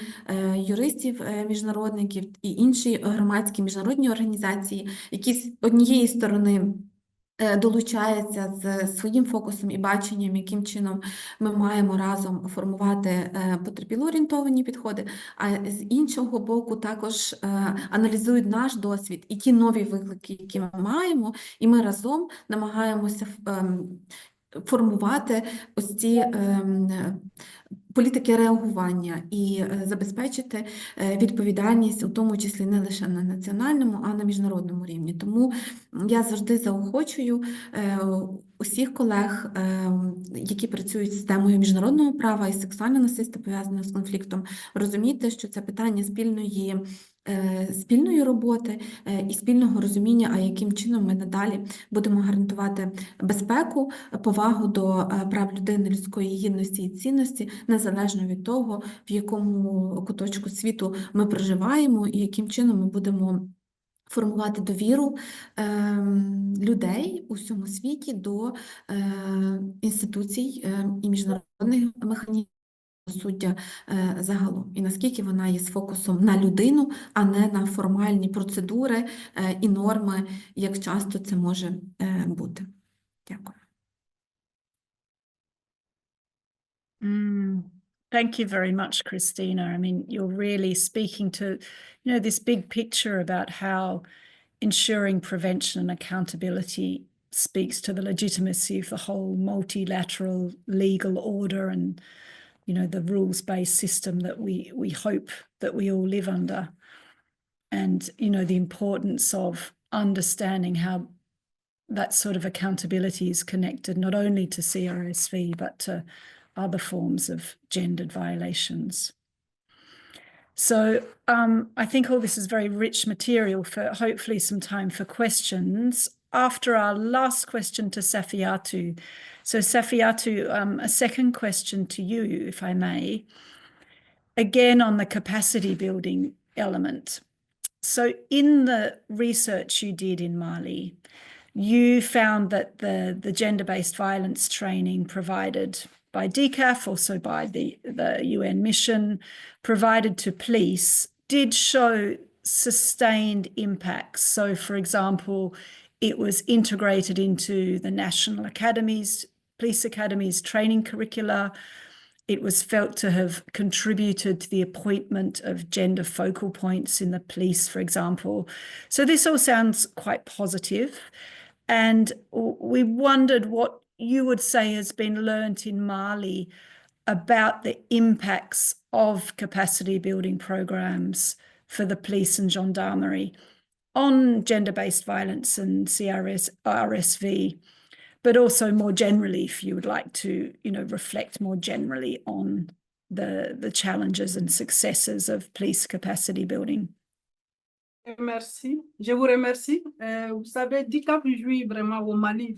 юристів, міжнародників і інші громадські міжнародні організації, які з однієї сторони долучається з своїм фокусом і баченням, яким чином ми маємо разом формувати потерпіло-орієнтовані підходи, а з іншого боку також аналізують наш досвід і ті нові виклики, які ми маємо, і ми разом намагаємося формувати ось ці політики реагування і забезпечити відповідальність, у тому числі не лише на національному, а на міжнародному рівні. Тому я завжди заохочую усіх колег, які працюють з системою міжнародного права і сексуального насильства, пов'язаного з конфліктом, розуміти, що це питання спільної роботи і спільного розуміння, а яким чином ми надалі будемо гарантувати безпеку, повагу до прав людини, людської гідності і цінності, незалежно від того, в якому куточку світу ми проживаємо і яким чином ми будемо формувати довіру людей у всьому світі до інституцій і міжнародних механізмів правосуддя загалом, і наскільки вона є з фокусом на людину, а не на формальні процедури і норми, як часто це може бути. Дякую. Thank you very much, Christina. I mean, you're really speaking to, this big picture about how ensuring prevention and accountability speaks to the legitimacy of the whole multilateral legal order and, the rules-based system that we hope that we all live under. And, the importance of understanding how that sort of accountability is connected not only to CRSV, but to other forms of gendered violations. So I think all this is very rich material for hopefully some time for questions. After our last question to Safiatou. So Safiatou, a second question to you, if I may, again on the capacity building element. So in the research you did in Mali, you found that the gender-based violence training provided by DCAF, also by the UN mission, provided to police, did show sustained impacts. So, for example, it was integrated into the national academies, police academies training curricula. It was felt to have contributed to the appointment of gender focal points in the police, for example. So this all sounds quite positive. And we wondered what you would say has been learnt in Mali about the impacts of capacity building programs for the police and gendarmerie on gender-based violence and CRSV, but also more generally, if you would like to, reflect more generally on the challenges and successes of police capacity building. Merci. Je vous remercie. Vous savez, DCAF jouit vraiment au Mali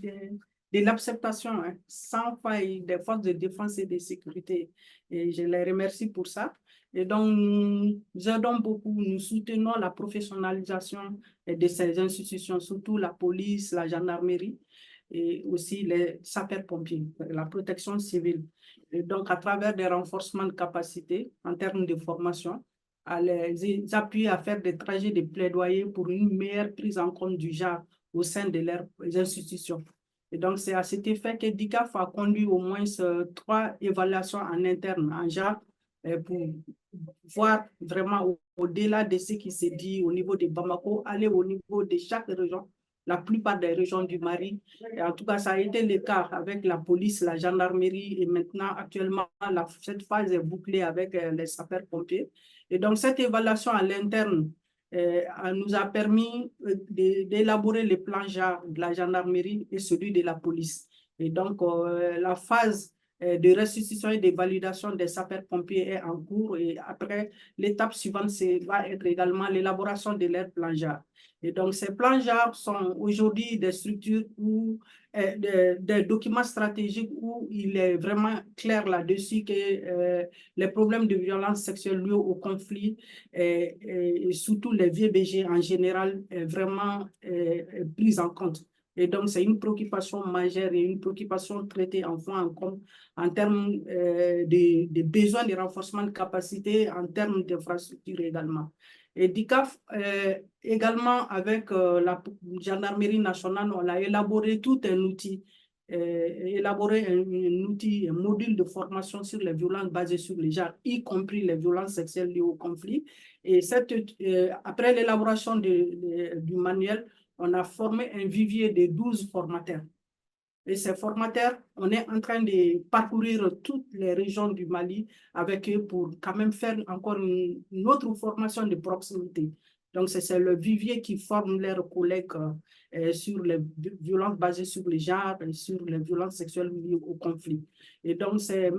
de l'acceptation sans faille des forces de défense et de sécurité. Et je les remercie pour ça. Et donc, nous aidons beaucoup, nous soutenons la professionnalisation de ces institutions, surtout la police, la gendarmerie et aussi les sapeurs-pompiers, la protection civile. Et donc, à travers des renforcements de capacité en termes de formation, à les appuyer à faire des trajets de plaidoyer pour une meilleure prise en compte du genre au sein de leurs institutions. Et donc, c'est à cet effet que DCAF a conduit au moins 3 évaluations en interne, en genre, pour voir vraiment au-delà de ce qui s'est dit au niveau de Bamako, aller au niveau de chaque région, la plupart des régions du Mali. Et en tout cas, ça a été le cas avec la police, la gendarmerie, et maintenant, actuellement, cette phase est bouclée avec les sapeurs-pompiers. Et donc, cette évaluation à l'interne nous a permis d'élaborer le plan genre de la gendarmerie et celui de la police. Et donc, la phase de restitution et de validation des sapeurs-pompiers est en cours. Et après, l'étape suivante va être également l'élaboration de leur plan genre. Et donc, ces plans genre sont aujourd'hui des structures ou des documents stratégiques où il est vraiment clair là-dessus que les problèmes de violence sexuelle liés au conflit et surtout les VBG en général est vraiment pris en compte. Et donc, c'est une préoccupation majeure et une préoccupation traitée en termes de besoins de renforcement de capacité, en termes d'infrastructures également. Et DCAF, également avec la gendarmerie nationale, on a élaboré tout un outil, un module de formation sur les violences basées sur les genres, y compris les violences sexuelles liées au conflit. Et après l'élaboration du manuel, on a formé un vivier de 12 formateurs. Et ces formateurs, on est en train de parcourir toutes les régions du Mali avec eux pour quand même faire encore une autre formation de proximité. Donc, c'est le vivier qui forme leurs collègues sur les violences basées sur les genres et sur les violences sexuelles liées au conflit. Et donc, ces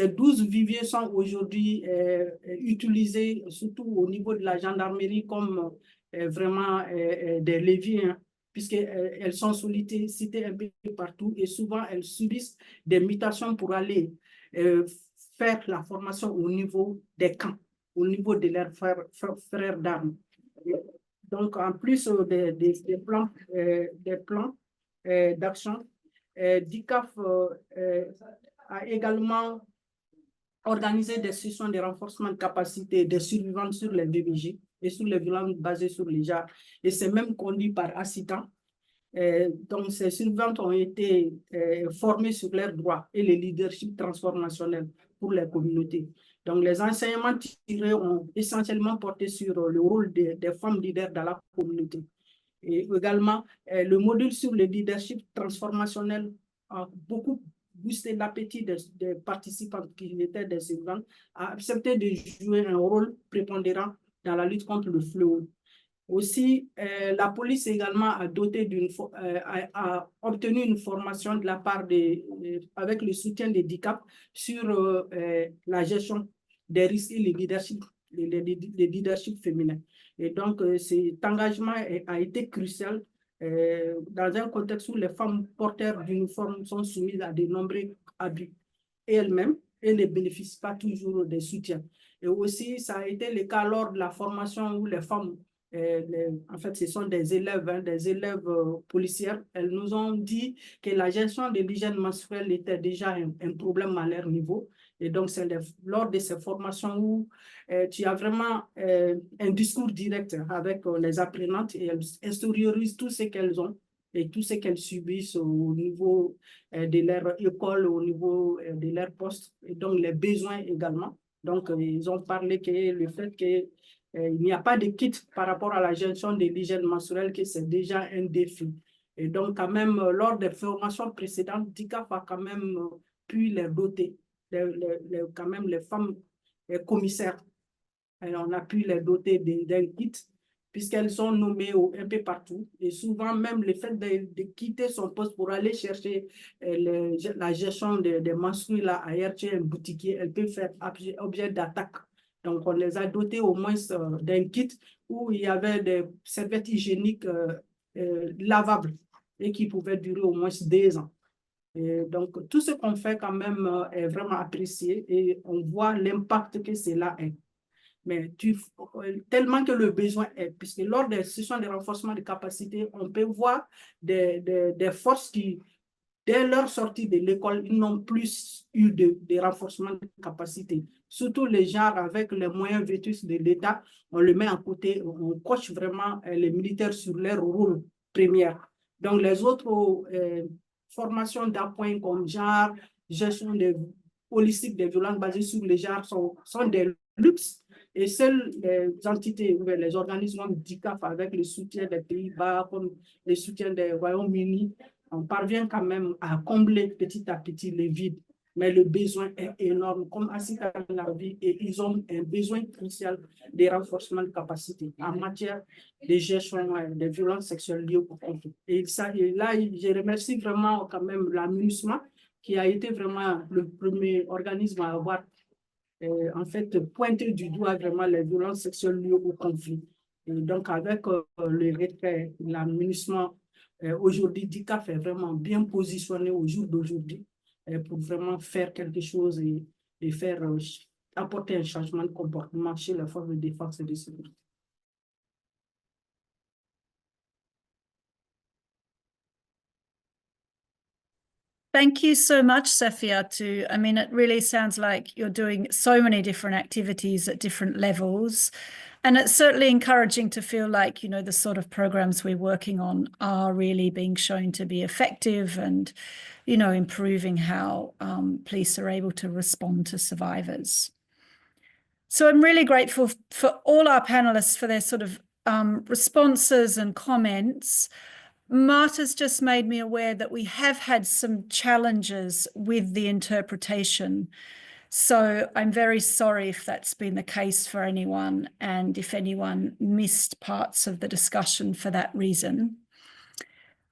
12 viviers sont aujourd'hui utilisés, surtout au niveau de la gendarmerie, comme vraiment des leviers, puisqu'elles sont sollicitées un peu partout et souvent elles subissent des mutations pour aller faire la formation au niveau des camps, au niveau de leurs frères d'armes. Donc, en plus des plans d'action, DCAF a également organisé des sessions de renforcement de capacité des survivants sur les VBG et sur les violences basées sur les genres. Et c'est même conduit par assistants. Donc, ces survivants ont été formés sur leurs droits et le leadership transformationnel pour les communautés. Donc, les enseignements tirés ont essentiellement porté sur le rôle des femmes leaders dans la communauté. Et également, le module sur le leadership transformationnel a beaucoup boosté l'appétit des participants qui étaient des survivants à accepter de jouer un rôle prépondérant dans la lutte contre le fléau. Aussi, la police également a obtenu une formation de la part avec le soutien des DCAF sur la gestion des risques et le leadership féminin. Et donc, cet engagement a été crucial dans un contexte où les femmes porteurs d'uniforme sont soumises à de nombreux abus elles-mêmes et ne bénéficient pas toujours des soutiens. Et aussi, ça a été le cas lors de la formation où les femmes, en fait, ce sont des élèves policières, elles nous ont dit que la gestion de l'hygiène menstruelle était déjà un problème à leur niveau. Et donc, c'est lors de ces formations où tu as vraiment un discours direct avec les apprenantes et elles extériorisent tout ce qu'elles ont et tout ce qu'elles subissent au niveau de leur école, au niveau de leur poste, et donc les besoins également. Donc, ils ont parlé que le fait qu'il n'y a pas de kit par rapport à la gestion de l'hygiène menstruelle, que c'est déjà un défi. Et donc, quand même, lors des formations précédentes, DCAF a quand même pu les doter, quand même les femmes commissaires. Et on a pu les doter d'un kit, puisqu'elles sont nommées un peu partout. Et souvent, même le fait de quitter son poste pour aller chercher la gestion des menstrues ailleurs chez un boutiquier, elle peut faire objet d'attaque. Donc, on les a dotés au moins d'un kit où il y avait des serviettes hygiéniques lavables et qui pouvaient durer au moins 2 ans. Et donc, tout ce qu'on fait quand même est vraiment apprécié et on voit l'impact que cela a. Mais tellement que le besoin est, puisque lors des sessions de renforcement de capacité, on peut voir des forces qui, dès leur sortie de l'école, n'ont plus eu de renforcement de capacité. Surtout les genres avec les moyens vétustes de l'État, on le met à côté, on coche vraiment les militaires sur leur rôle premier. Donc les autres formations d'appoint comme genre, gestion holistique des violences basées sur les genres sont des luxes. Et seules les entités, les organismes DCAF avec le soutien des Pays-Bas, comme le soutien des Royaumes-Unis, on parvient quand même à combler petit à petit les vides. Mais le besoin est énorme, comme Asika l'a dit, et ils ont un besoin crucial de renforcement de capacité en matière de gestion des violences sexuelles liées au conflit. Et là, je remercie vraiment quand même la MINUSMA, qui a été vraiment le premier organisme à avoir en fait, pointer du doigt vraiment les violences sexuelles liées au conflit. Et donc, avec le retrait, l'aménagement, aujourd'hui, DCAF est vraiment bien positionné au jour d'aujourd'hui pour vraiment faire quelque chose et faire apporter un changement de comportement chez les forces de défense et de sécurité. Thank you so much, Safia. I mean, it really sounds like you're doing so many different activities at different levels. And it's certainly encouraging to feel like, you know, the sort of programs we're working on are really being shown to be effective and, you know, improving how police are able to respond to survivors. So I'm really grateful for all our panelists for their sort of responses and comments. Marta's just made me aware that we have had some challenges with the interpretation. So I'm very sorry if that's been the case for anyone and if anyone missed parts of the discussion for that reason.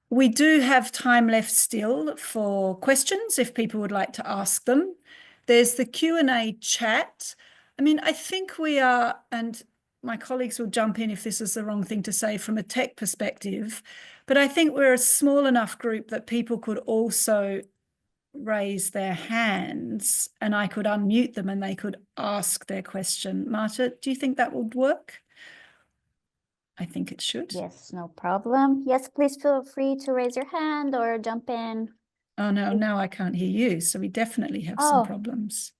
We do have time left still for questions if people would like to ask them. There's the Q&A chat. I mean, I think we are, and my colleagues will jump in if this is the wrong thing to say from a tech perspective, but I think we're a small enough group that people could also raise their hands and I could unmute them and they could ask their question. Marta, do you think that would work? I think it should. Yes, no problem. Yes, please feel free to raise your hand or jump in. Oh, no, now I can't hear you. So we definitely have some problems.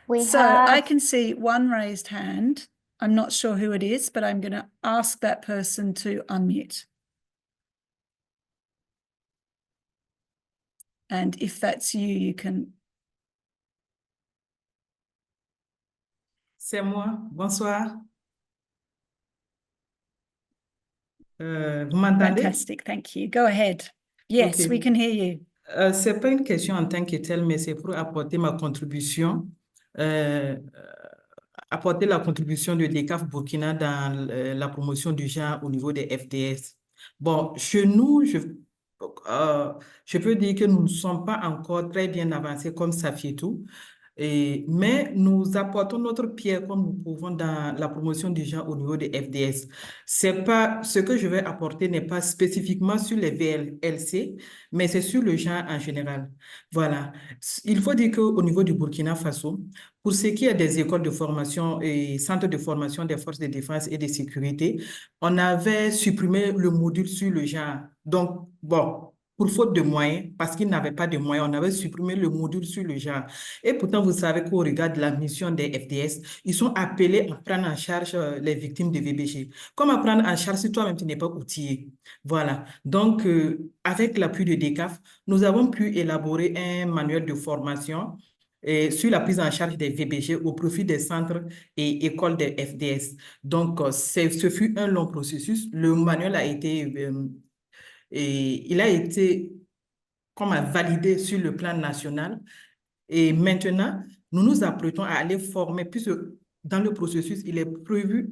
We So I have, can see one raised hand. I'm not sure who it is, but I'm going to ask that person to unmute. And if that's you, you can. C'est moi. Bonsoir. Vous m'entendez? Fantastic, thank you. Go ahead. Yes, Okay. we can hear you. C'est pas une question en tant que telle, mais c'est pour apporter ma contribution, apporter la contribution de DCAF Burkina dans la promotion du genre au niveau des FDS. Bon, chez nous, je peux dire que nous ne sommes pas encore très bien avancés comme ça fait tout. Mais nous apportons notre pierre comme nous pouvons dans la promotion du genre au niveau des FDS. C'est pas, ce que je vais apporter n'est pas spécifiquement sur les VLC, mais c'est sur le genre en général. Voilà. Il faut dire qu'au niveau du Burkina Faso, pour ce qui est des écoles de formation et centres de formation des forces de défense et de sécurité, on avait supprimé le module sur le genre. Donc, bon, pour faute de moyens, parce qu'ils n'avaient pas de moyens, on avait supprimé le module sur le genre. Et pourtant, vous savez qu'au regard de la mission des FDS, ils sont appelés à prendre en charge les victimes de VBG. Comment prendre en charge si toi-même tu n'es pas outillé? Voilà. Donc, avec l'appui de DCAF, nous avons pu élaborer un manuel de formation sur la prise en charge des VBG au profit des centres et écoles des FDS. Donc, ce fut un long processus. Le manuel a été... et il a été validé sur le plan national. Et maintenant, nous nous apprêtons à aller former, puisque dans le processus, il est prévu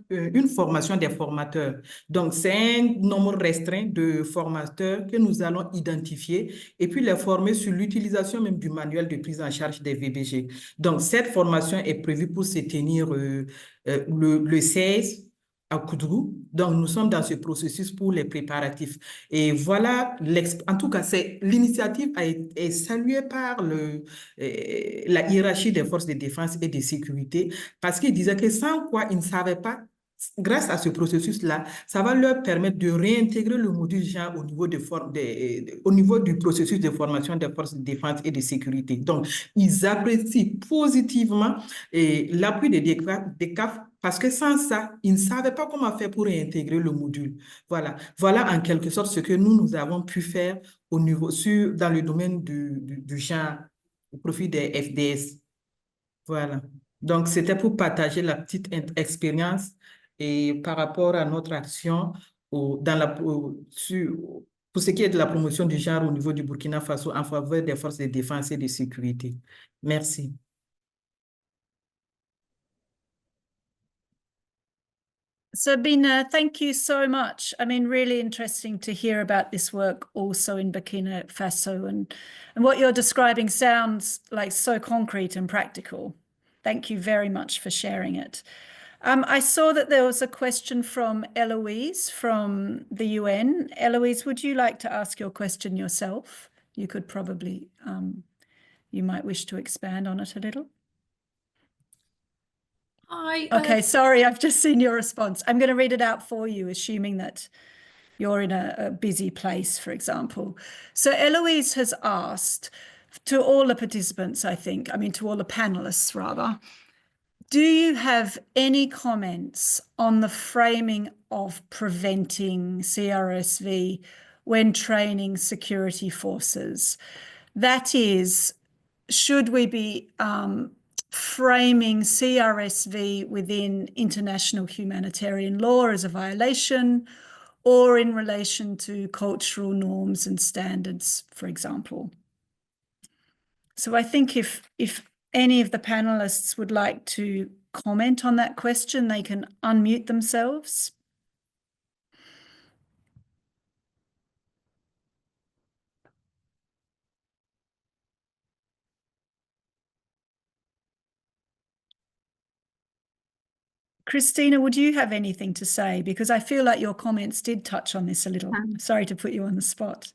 une formation des formateurs. Donc, c'est un nombre restreint de formateurs que nous allons identifier et puis les former sur l'utilisation même du manuel de prise en charge des VBG. Donc, cette formation est prévue pour se tenir le 16 à Koudrou. Donc, nous sommes dans ce processus pour les préparatifs. Et voilà, en tout cas, l'initiative est saluée par la hiérarchie des forces de défense et de sécurité, parce qu'ils disaient que sans quoi ils ne savaient pas. Grâce à ce processus-là, ça va leur permettre de réintégrer le module genre au niveau, au niveau du processus de formation des forces de défense et de sécurité. Donc, ils apprécient positivement l'appui des DCAF parce que sans ça, ils ne savaient pas comment faire pour réintégrer le module. Voilà. Voilà en quelque sorte ce que nous avons pu faire au niveau, dans le domaine du genre au profit des FDS. Voilà. Donc, c'était pour partager la petite expérience et par rapport à notre action pour ce qui est de la promotion du genre au niveau du Burkina Faso en faveur des forces de défense et de sécurité. Merci. Sabina, thank you so much. I mean, really interesting to hear about this work also in Burkina Faso, and what you're describing sounds like so concrete and practical. Thank you very much for sharing it. I saw that there was a question from Eloise from the UN. Eloise, would you like to ask your question yourself? You could probably, you might wish to expand on it a little. Okay, sorry, I've just seen your response. I'm going to read it out for you, assuming that you're in a busy place, for example. So Eloise has asked to all the participants, I think, I mean, to all the panelists rather, do you have any comments on the framing of preventing CRSV when training security forces? That is, should we be framing CRSV within international humanitarian law as a violation, or in relation to cultural norms and standards, for example? So I think if any of the panelists would like to comment on that question, they can unmute themselves. Christina, would you have anything to say? Because I feel like your comments did touch on this a little. Sorry to put you on the spot.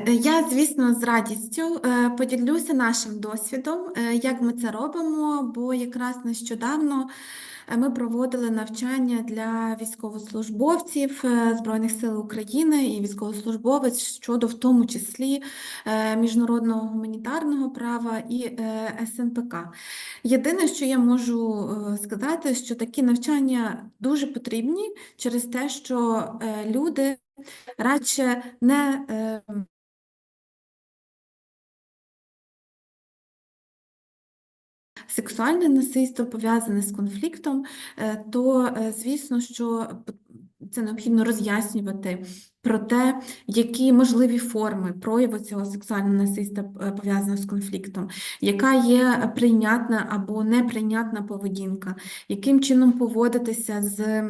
Я, звісно, з радістю поділюся нашим досвідом, як ми це робимо, бо якраз нещодавно ми проводили навчання для військовослужбовців Збройних сил України і військовослужбовець щодо в тому числі міжнародного гуманітарного права і СНПК. Єдине, що я можу сказати, що такі навчання дуже потрібні через те, що люди радше не сексуальне насильство пов'язане з конфліктом, то, звісно, що це необхідно роз'яснювати про те, які можливі форми прояву цього сексуального насильства пов'язаного з конфліктом, яка є прийнятна або неприйнятна поведінка, яким чином поводитися з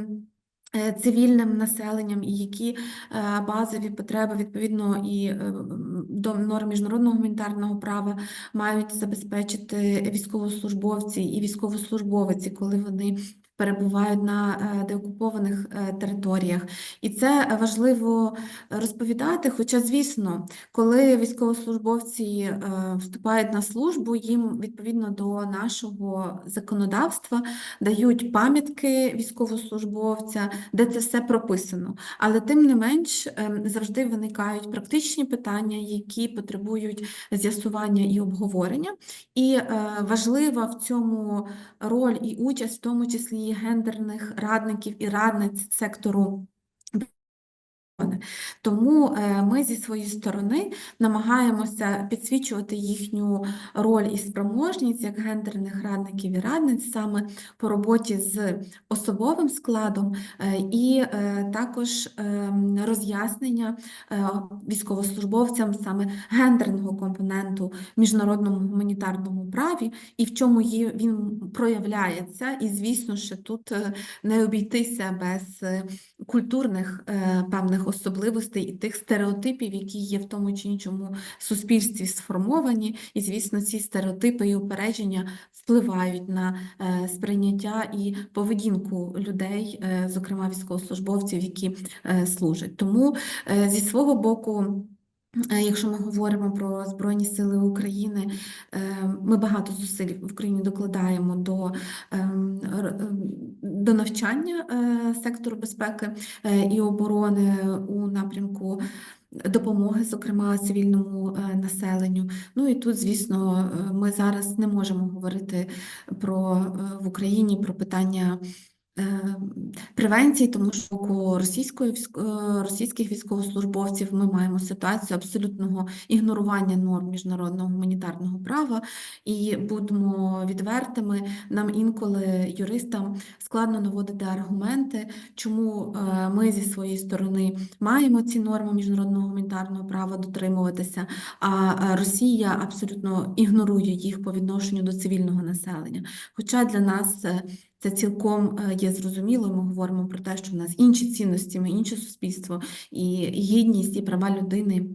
цивільним населенням і які базові потреби відповідно і до норм міжнародного гуманітарного права мають забезпечити військовослужбовці і військовослужбовиці, коли вони перебувають на деокупованих територіях. І це важливо розповідати, хоча, звісно, коли військовослужбовці вступають на службу, їм відповідно до нашого законодавства дають пам'ятки військовослужбовця, де це все прописано. Але тим не менш завжди виникають практичні питання, які потребують з'ясування і обговорення. І важлива в цьому роль і участь, в тому числі і гендерних радників і радниць сектору. Тому ми зі своєї сторони намагаємося підсвічувати їхню роль і спроможність як гендерних радників і радниць саме по роботі з особовим складом і також роз'яснення військовослужбовцям саме гендерного компоненту в міжнародному гуманітарному праві і в чому він проявляється. І, звісно, що тут не обійтися без культурних певних особливостей і тих стереотипів, які є в тому чи іншому суспільстві сформовані. І, звісно, ці стереотипи і упередження впливають на сприйняття і поведінку людей, зокрема військовослужбовців, які служать. Тому зі свого боку, якщо ми говоримо про Збройні Сили України, ми багато зусиль в Україні докладаємо до навчання сектору безпеки і оборони у напрямку допомоги, зокрема, цивільному населенню. Ну і тут, звісно, ми зараз не можемо говорити в Україні про питання превенції, тому що у російських військовослужбовців ми маємо ситуацію абсолютного ігнорування норм міжнародного гуманітарного права, і будемо відвертими, нам інколи, юристам, складно наводити аргументи, чому ми зі своєї сторони маємо ці норми міжнародного гуманітарного права дотримуватися, а Росія абсолютно ігнорує їх по відношенню до цивільного населення. Хоча для нас це цілком є зрозуміло, ми говоримо про те, що в нас інші цінності, ми інше суспільство, і гідність, і права людини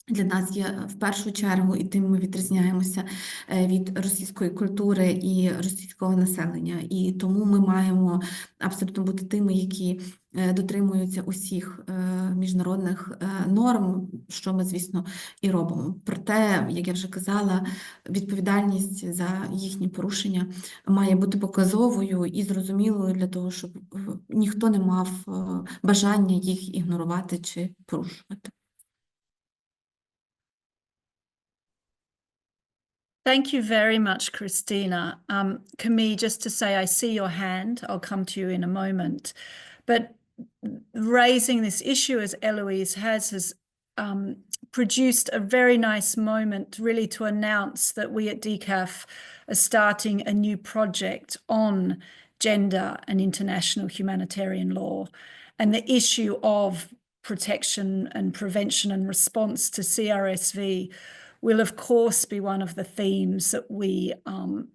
для нас є в першу чергу, і тим ми відрізняємося від російської культури і російського населення. І тому ми маємо абсолютно бути тими, які дотримуються усіх міжнародних норм, що ми, звісно, і робимо. Проте, як я вже казала, відповідальність за їхні порушення має бути показовою і зрозумілою для того, щоб ніхто не мав бажання їх ігнорувати чи порушувати. Thank you very much, Christina. Camille, just to say, I see your hand. I'll come to you in a moment. But raising this issue, as Eloise has produced a very nice moment really to announce that we at DCAF are starting a new project on gender and international humanitarian law, and the issue of protection and prevention and response to CRSV will of course be one of the themes that we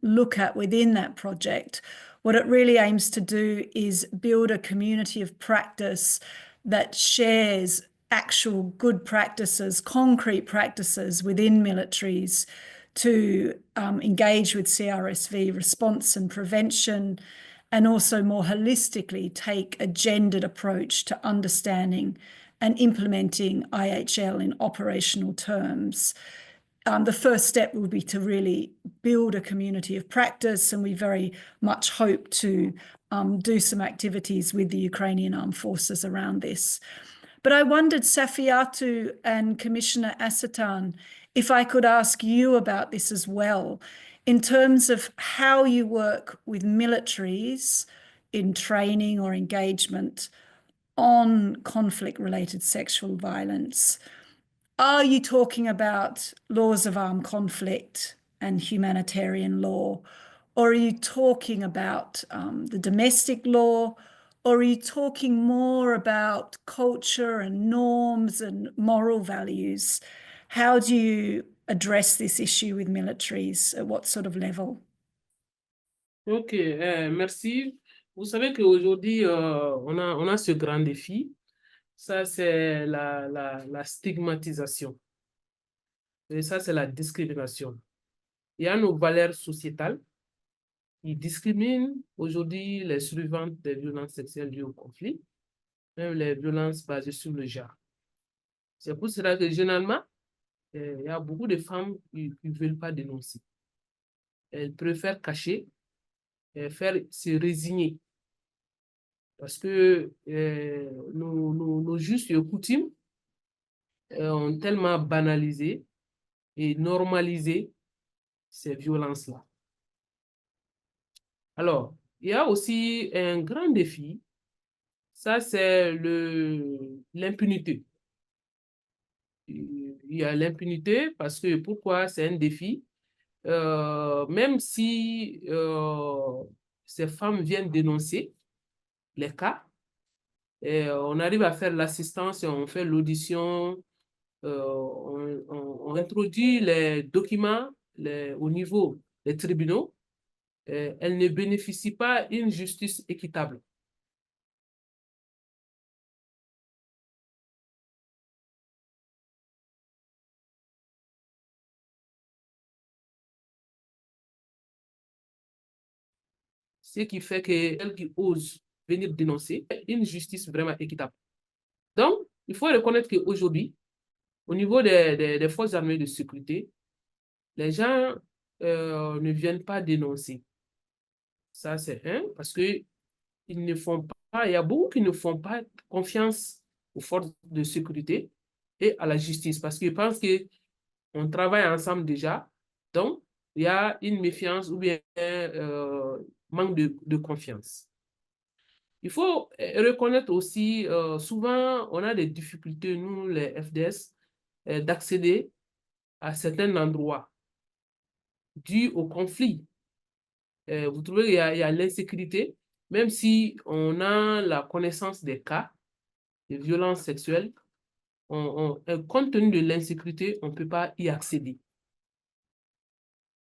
look at within that project. What it really aims to do is build a community of practice that shares actual good practices, concrete practices within militaries to engage with CRSV response and prevention, and also more holistically take a gendered approach to understanding and implementing IHL in operational terms. The first step will be to really build a community of practice, and we very much hope to do some activities with the Ukrainian Armed Forces around this. But I wondered, Safiatou and Commissioner Asatan, if I could ask you about this as well, in terms of how you work with militaries in training or engagement on conflict-related sexual violence. Are you talking about laws of armed conflict and humanitarian law, or are you talking about the domestic law, or are you talking more about culture and norms and moral values? How do you address this issue with militaries? At what sort of level? Ok, merci. Vous savez qu'aujourd'hui, on a ce grand défi. Ça, c'est la stigmatisation. Et ça, c'est la discrimination. Il y a nos valeurs sociétales qui discriminent aujourd'hui les survivantes des violences sexuelles liées au conflit, même les violences basées sur le genre. C'est pour cela que généralement, il y a beaucoup de femmes qui ne veulent pas dénoncer. Elles préfèrent cacher et se résigner. Parce que nos justes et coutumes ont tellement banalisé et normalisé ces violences-là. Alors, il y a aussi un grand défi, ça c'est l'impunité. Il y a l'impunité parce que pourquoi c'est un défi? Même si ces femmes viennent dénoncer les cas, et on arrive à faire l'assistance et on fait l'audition, on introduit les documents au niveau des tribunaux, elles ne bénéficient pas d'une justice équitable. Ce qui fait qu'elles qui osent venir dénoncer une justice vraiment équitable. Donc, il faut reconnaître qu'aujourd'hui, au niveau des forces armées de sécurité, les gens ne viennent pas dénoncer. Ça, c'est un, parce qu'ils ne font pas, il y a beaucoup qui ne font pas confiance aux forces de sécurité et à la justice, parce qu'ils pensent qu'on travaille ensemble déjà, donc il y a une méfiance ou bien manque de confiance. Il faut reconnaître aussi, souvent, on a des difficultés, nous, les FDS, d'accéder à certains endroits dus au conflit. Vous trouvez qu'il y a l'insécurité, même si on a la connaissance des cas de violences sexuelles, compte tenu de l'insécurité, on ne peut pas y accéder.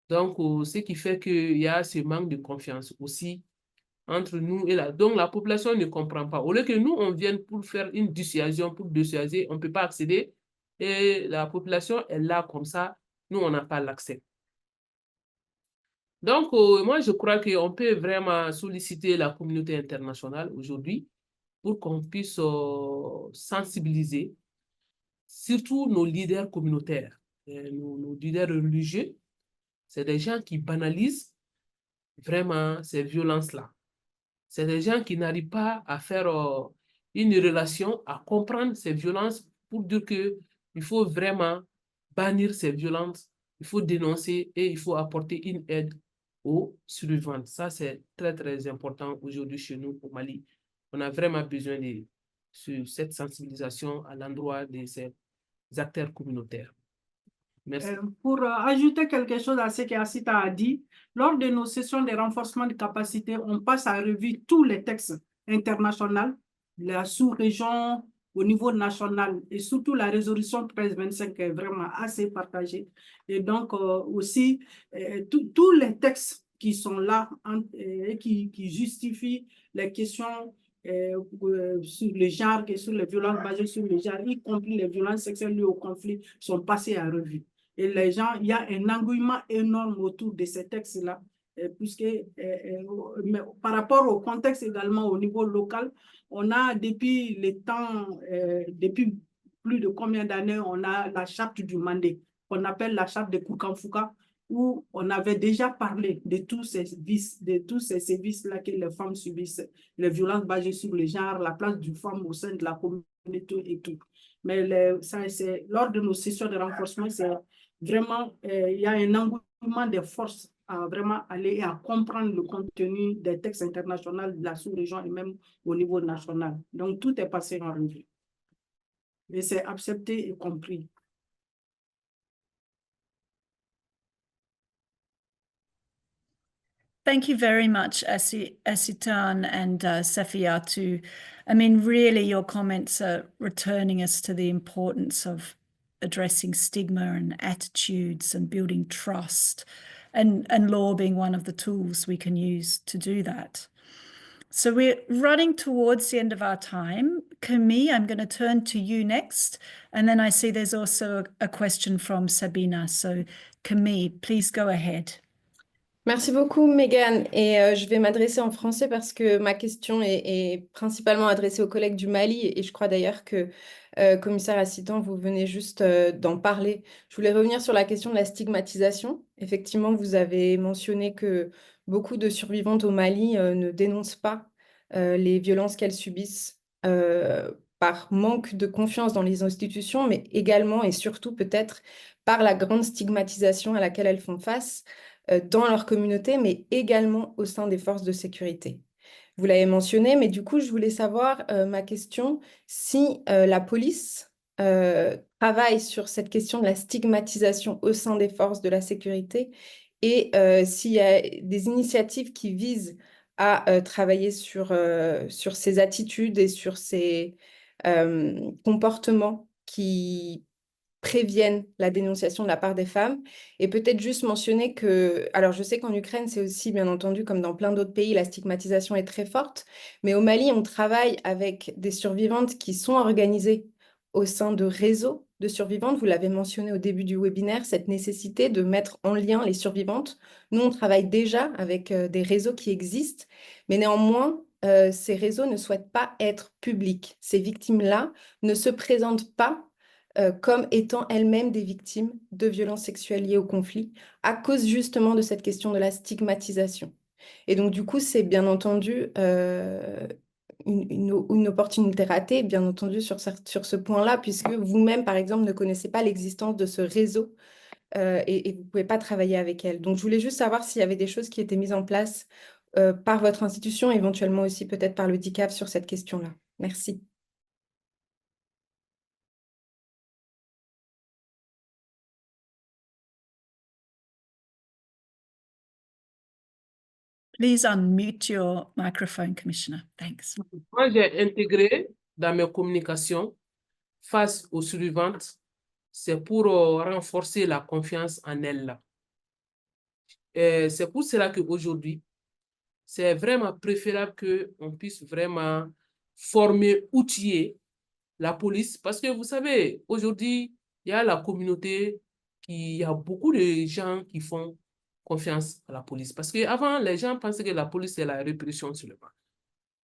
Donc, ce qui fait qu'il y a ce manque de confiance aussi entre nous et là. Donc, la population ne comprend pas. Au lieu que nous, on vienne pour faire une dissuasion, pour dissuader, on ne peut pas accéder. Et la population est là comme ça. Nous, on n'a pas l'accès. Donc, moi, je crois qu'on peut vraiment solliciter la communauté internationale aujourd'hui pour qu'on puisse sensibiliser surtout nos leaders communautaires, nos leaders religieux. C'est des gens qui banalisent vraiment ces violences-là. C'est des gens qui n'arrivent pas à faire une relation, à comprendre ces violences pour dire qu'il faut vraiment bannir ces violences, il faut dénoncer et il faut apporter une aide aux survivantes. Ça, c'est très, très important aujourd'hui chez nous au Mali. On a vraiment besoin de cette sensibilisation à l'endroit de ces acteurs communautaires. Merci. Pour ajouter quelque chose à ce qu'Assita a dit, lors de nos sessions de renforcement de capacité, on passe à revue tous les textes internationaux, la sous-région, au niveau national, et surtout la résolution 1325 est vraiment assez partagée. Et donc aussi, tous les textes qui sont là et qui justifient les questions sur le genre et sur les violences basées sur le genre, y compris les violences sexuelles liées au conflit, sont passés à revue. Et les gens, il y a un engouement énorme autour de ces textes-là. puisque mais par rapport au contexte également au niveau local, on a depuis les temps, depuis plus de combien d'années, on a la charte du Mandé, qu'on appelle la charte de Kukamfuka, où on avait déjà parlé de tous ces vices, de tous ces sévices-là que les femmes subissent, les violences basées sur le genre, la place du femme au sein de la communauté et tout. Mais lors de nos sessions de renforcement, c'est vraiment, il y a un engouement des forces à vraiment aller et à comprendre le contenu des textes internationaux de la sous-région et même au niveau national. Donc, tout est passé en revue. Et c'est accepté et compris. Thank you very much, Asitan and Safiatou. I mean, really, your comments are returning us to the importance of addressing stigma and attitudes and building trust, and law being one of the tools we can use to do that. So we're running towards the end of our time. Camille, I'm going to turn to you next. And then I see there's also a question from Sabina. So Camille, please go ahead. Merci beaucoup, Megan. Et je vais m'adresser en français parce que ma question est principalement adressée aux collègues du Mali. Et je crois d'ailleurs que, commissaire Assitan, vous venez juste d'en parler. Je voulais revenir sur la question de la stigmatisation. Effectivement, vous avez mentionné que beaucoup de survivantes au Mali ne dénoncent pas les violences qu'elles subissent par manque de confiance dans les institutions, mais également et surtout peut-être par la grande stigmatisation à laquelle elles font face dans leur communauté, mais également au sein des forces de sécurité. Vous l'avez mentionné, mais du coup, je voulais savoir, ma question, si la police travaille sur cette question de la stigmatisation au sein des forces de la sécurité et s'il y a des initiatives qui visent à travailler sur ces attitudes et sur ces comportements qui préviennent la dénonciation de la part des femmes. Et peut-être juste mentionner que, alors je sais qu'en Ukraine, c'est aussi, bien entendu, comme dans plein d'autres pays, la stigmatisation est très forte, mais au Mali, on travaille avec des survivantes qui sont organisées au sein de réseaux de survivantes. Vous l'avez mentionné au début du webinaire, cette nécessité de mettre en lien les survivantes. Nous, on travaille déjà avec des réseaux qui existent, mais néanmoins, ces réseaux ne souhaitent pas être publics. Ces victimes-là ne se présentent pas comme étant elles-mêmes des victimes de violences sexuelles liées au conflit, à cause justement de cette question de la stigmatisation. Et donc, du coup, c'est bien entendu une opportunité ratée, bien entendu, sur ce point-là, puisque vous-même, par exemple, ne connaissez pas l'existence de ce réseau et vous ne pouvez pas travailler avec elles. Donc, je voulais juste savoir s'il y avait des choses qui étaient mises en place par votre institution, éventuellement aussi peut-être par le DCAF sur cette question-là. Merci. Please unmute your microphone, Commissioner. Thanks. Moi, j'ai intégré dans mes communications face aux survivantes, c'est pour renforcer la confiance en elles. C'est pour cela qu'aujourd'hui, c'est vraiment préférable qu'on puisse vraiment former, outiller la police. Parce que vous savez, aujourd'hui, il y a la communauté, il y a beaucoup de gens qui font confiance à la police. Parce qu'avant, les gens pensaient que la police, c'est la répression seulement.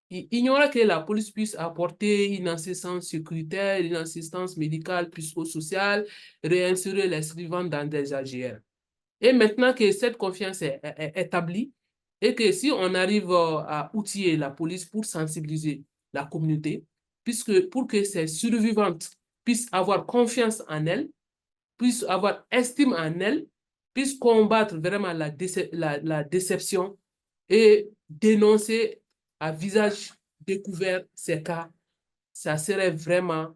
Ils ignoraient que la police puisse apporter une assistance sécuritaire, une assistance médicale, psychosociale, réinsérer les survivants dans des AGR. Et maintenant que cette confiance est établie, et que si on arrive à outiller la police pour sensibiliser la communauté, pour que ces survivantes puissent avoir confiance en elles, puissent avoir estime en elles, puissent combattre vraiment la déception et dénoncer à visage découvert ces cas, ça serait vraiment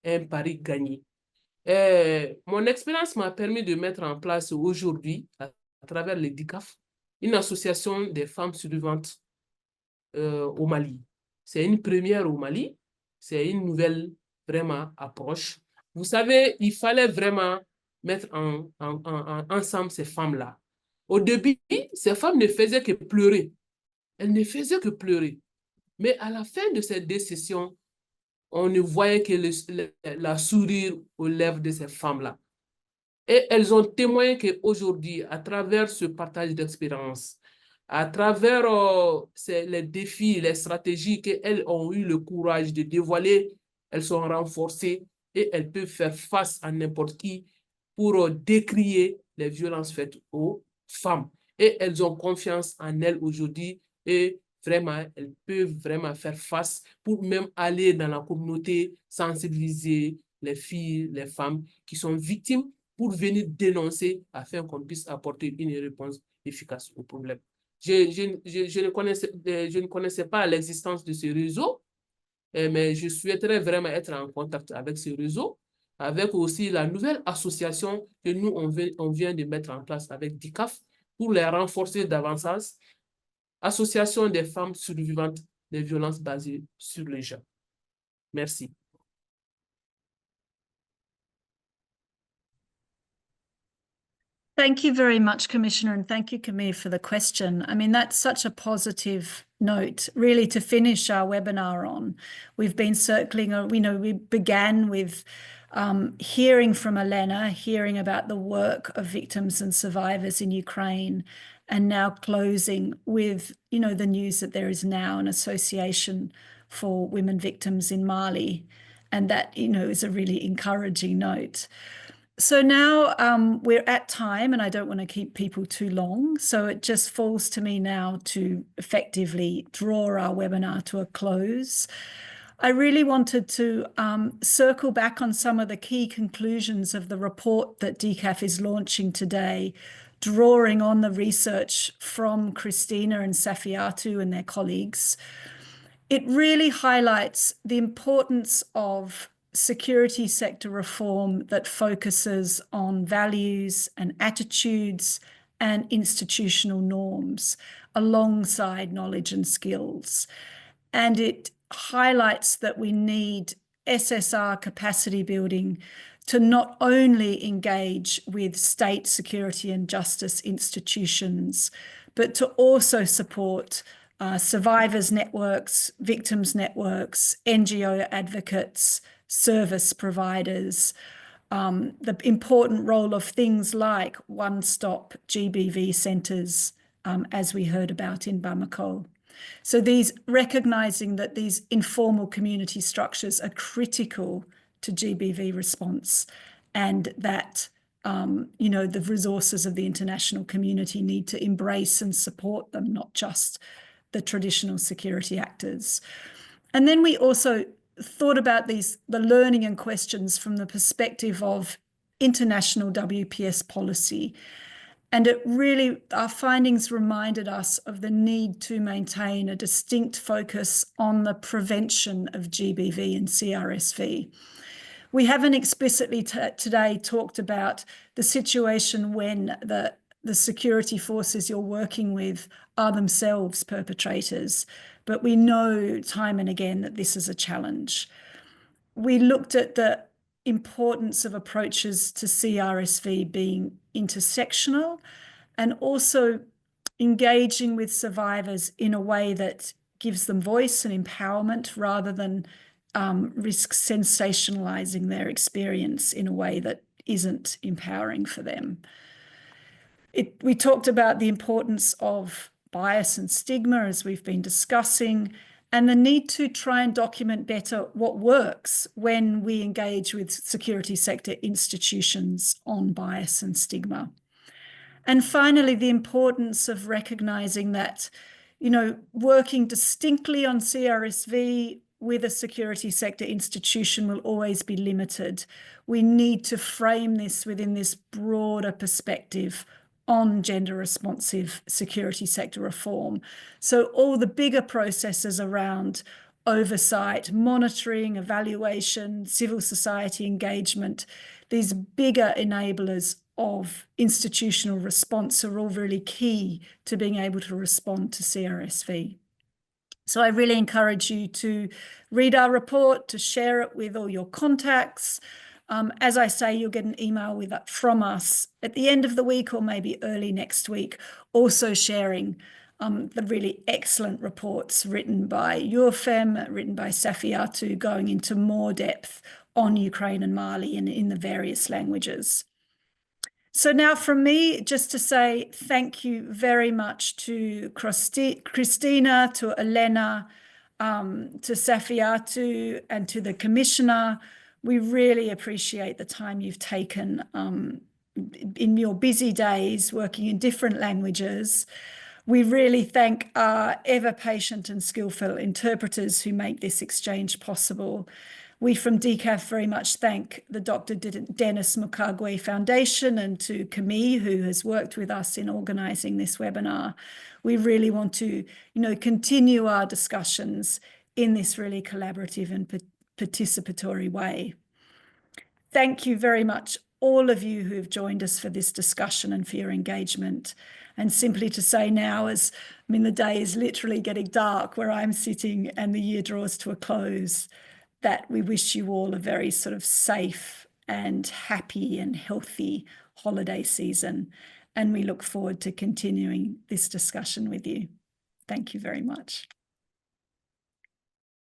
un pari gagné. Mon expérience m'a permis de mettre en place aujourd'hui, à travers le DCAF, une association des femmes survivantes au Mali. C'est une première au Mali, c'est une nouvelle vraiment approche. Vous savez, il fallait vraiment mettre ensemble ces femmes-là. Au début, ces femmes ne faisaient que pleurer. Elles ne faisaient que pleurer. Mais à la fin de cette décision, on ne voyait que la sourire aux lèvres de ces femmes-là. Et elles ont témoigné qu'aujourd'hui, à travers ce partage d'expérience, À travers les défis, les stratégies qu'elles ont eu le courage de dévoiler, elles sont renforcées et elles peuvent faire face à n'importe qui pour décrier les violences faites aux femmes. Et elles ont confiance en elles aujourd'hui et vraiment, elles peuvent vraiment faire face pour même aller dans la communauté, sensibiliser les filles, les femmes qui sont victimes pour venir dénoncer afin qu'on puisse apporter une réponse efficace au problème. Je ne connaissais pas l'existence de ce réseau, mais je souhaiterais vraiment être en contact avec ce réseau, avec aussi la nouvelle association que nous, on vient de mettre en place avec DCAF pour les renforcer davantage. Association des femmes survivantes des violences basées sur le genre. Merci. Thank you very much, Commissioner, and thank you, Camille, for the question. I mean, that's such a positive note, really, to finish our webinar on. We've been circling, we began with hearing from Elena, hearing about the work of victims and survivors in Ukraine, and now closing with, the news that there is now an association for women victims in Mali. And that, is a really encouraging note. So now we're at time, and I don't want to keep people too long. So it just falls to me now to effectively draw our webinar to a close. I really wanted to circle back on some of the key conclusions of the report that DCAF is launching today, drawing on the research from Christina and Safiatou and their colleagues. It really highlights the importance of security sector reform that focuses on values and attitudes and institutional norms alongside knowledge and skills. And it highlights that we need SSR capacity building to not only engage with state security and justice institutions, but to also support survivors networks, victims networks, NGO advocates, service providers, the important role of things like one-stop GBV centres, as we heard about in Bamako. So recognising that these informal community structures are critical to GBV response, and that the resources of the international community need to embrace and support them, not just the traditional security actors. And then we also thought about the learning and questions from the perspective of international WPS policy. And our findings reminded us of the need to maintain a distinct focus on the prevention of GBV and CRSV. We haven't explicitly today talked about the situation when the security forces you're working with are themselves perpetrators, but we know time and again that this is a challenge. We looked at the importance of approaches to CRSV being intersectional and also engaging with survivors in a way that gives them voice and empowerment rather than risk sensationalizing their experience in a way that isn't empowering for them. We talked about the importance of bias and stigma, as we've been discussing, and the need to try and document better what works when we engage with security sector institutions on bias and stigma. And finally, the importance of recognising that, working distinctly on CRSV with a security sector institution will always be limited. We need to frame this within this broader perspective on gender responsive security sector reform. So all the bigger processes around oversight, monitoring, evaluation, civil society engagement, these bigger enablers of institutional response are all really key to being able to respond to CRSV. So I really encourage you to read our report, to share it with all your contacts. As I say, you'll get an email from us at the end of the week or maybe early next week, also sharing the really excellent reports written by UFM, written by Safiatou, going into more depth on Ukraine and Mali in the various languages. So now from me, just to say thank you very much to Christina, to Elena, to Safiatu, and to the Commissioner. We really appreciate the time you've taken in your busy days working in different languages. We really thank our ever patient and skillful interpreters who make this exchange possible. We from DCAF very much thank the Dr. Dennis Mukwege Foundation and to Camille, who has worked with us in organising this webinar. We really want to, continue our discussions in this really collaborative and participatory way. Thank you very much, all of you who have joined us for this discussion and for your engagement. And simply to say now, the day is literally getting dark where I'm sitting and the year draws to a close, that we wish you all a very sort of safe and happy and healthy holiday season. And we look forward to continuing this discussion with you. Thank you very much.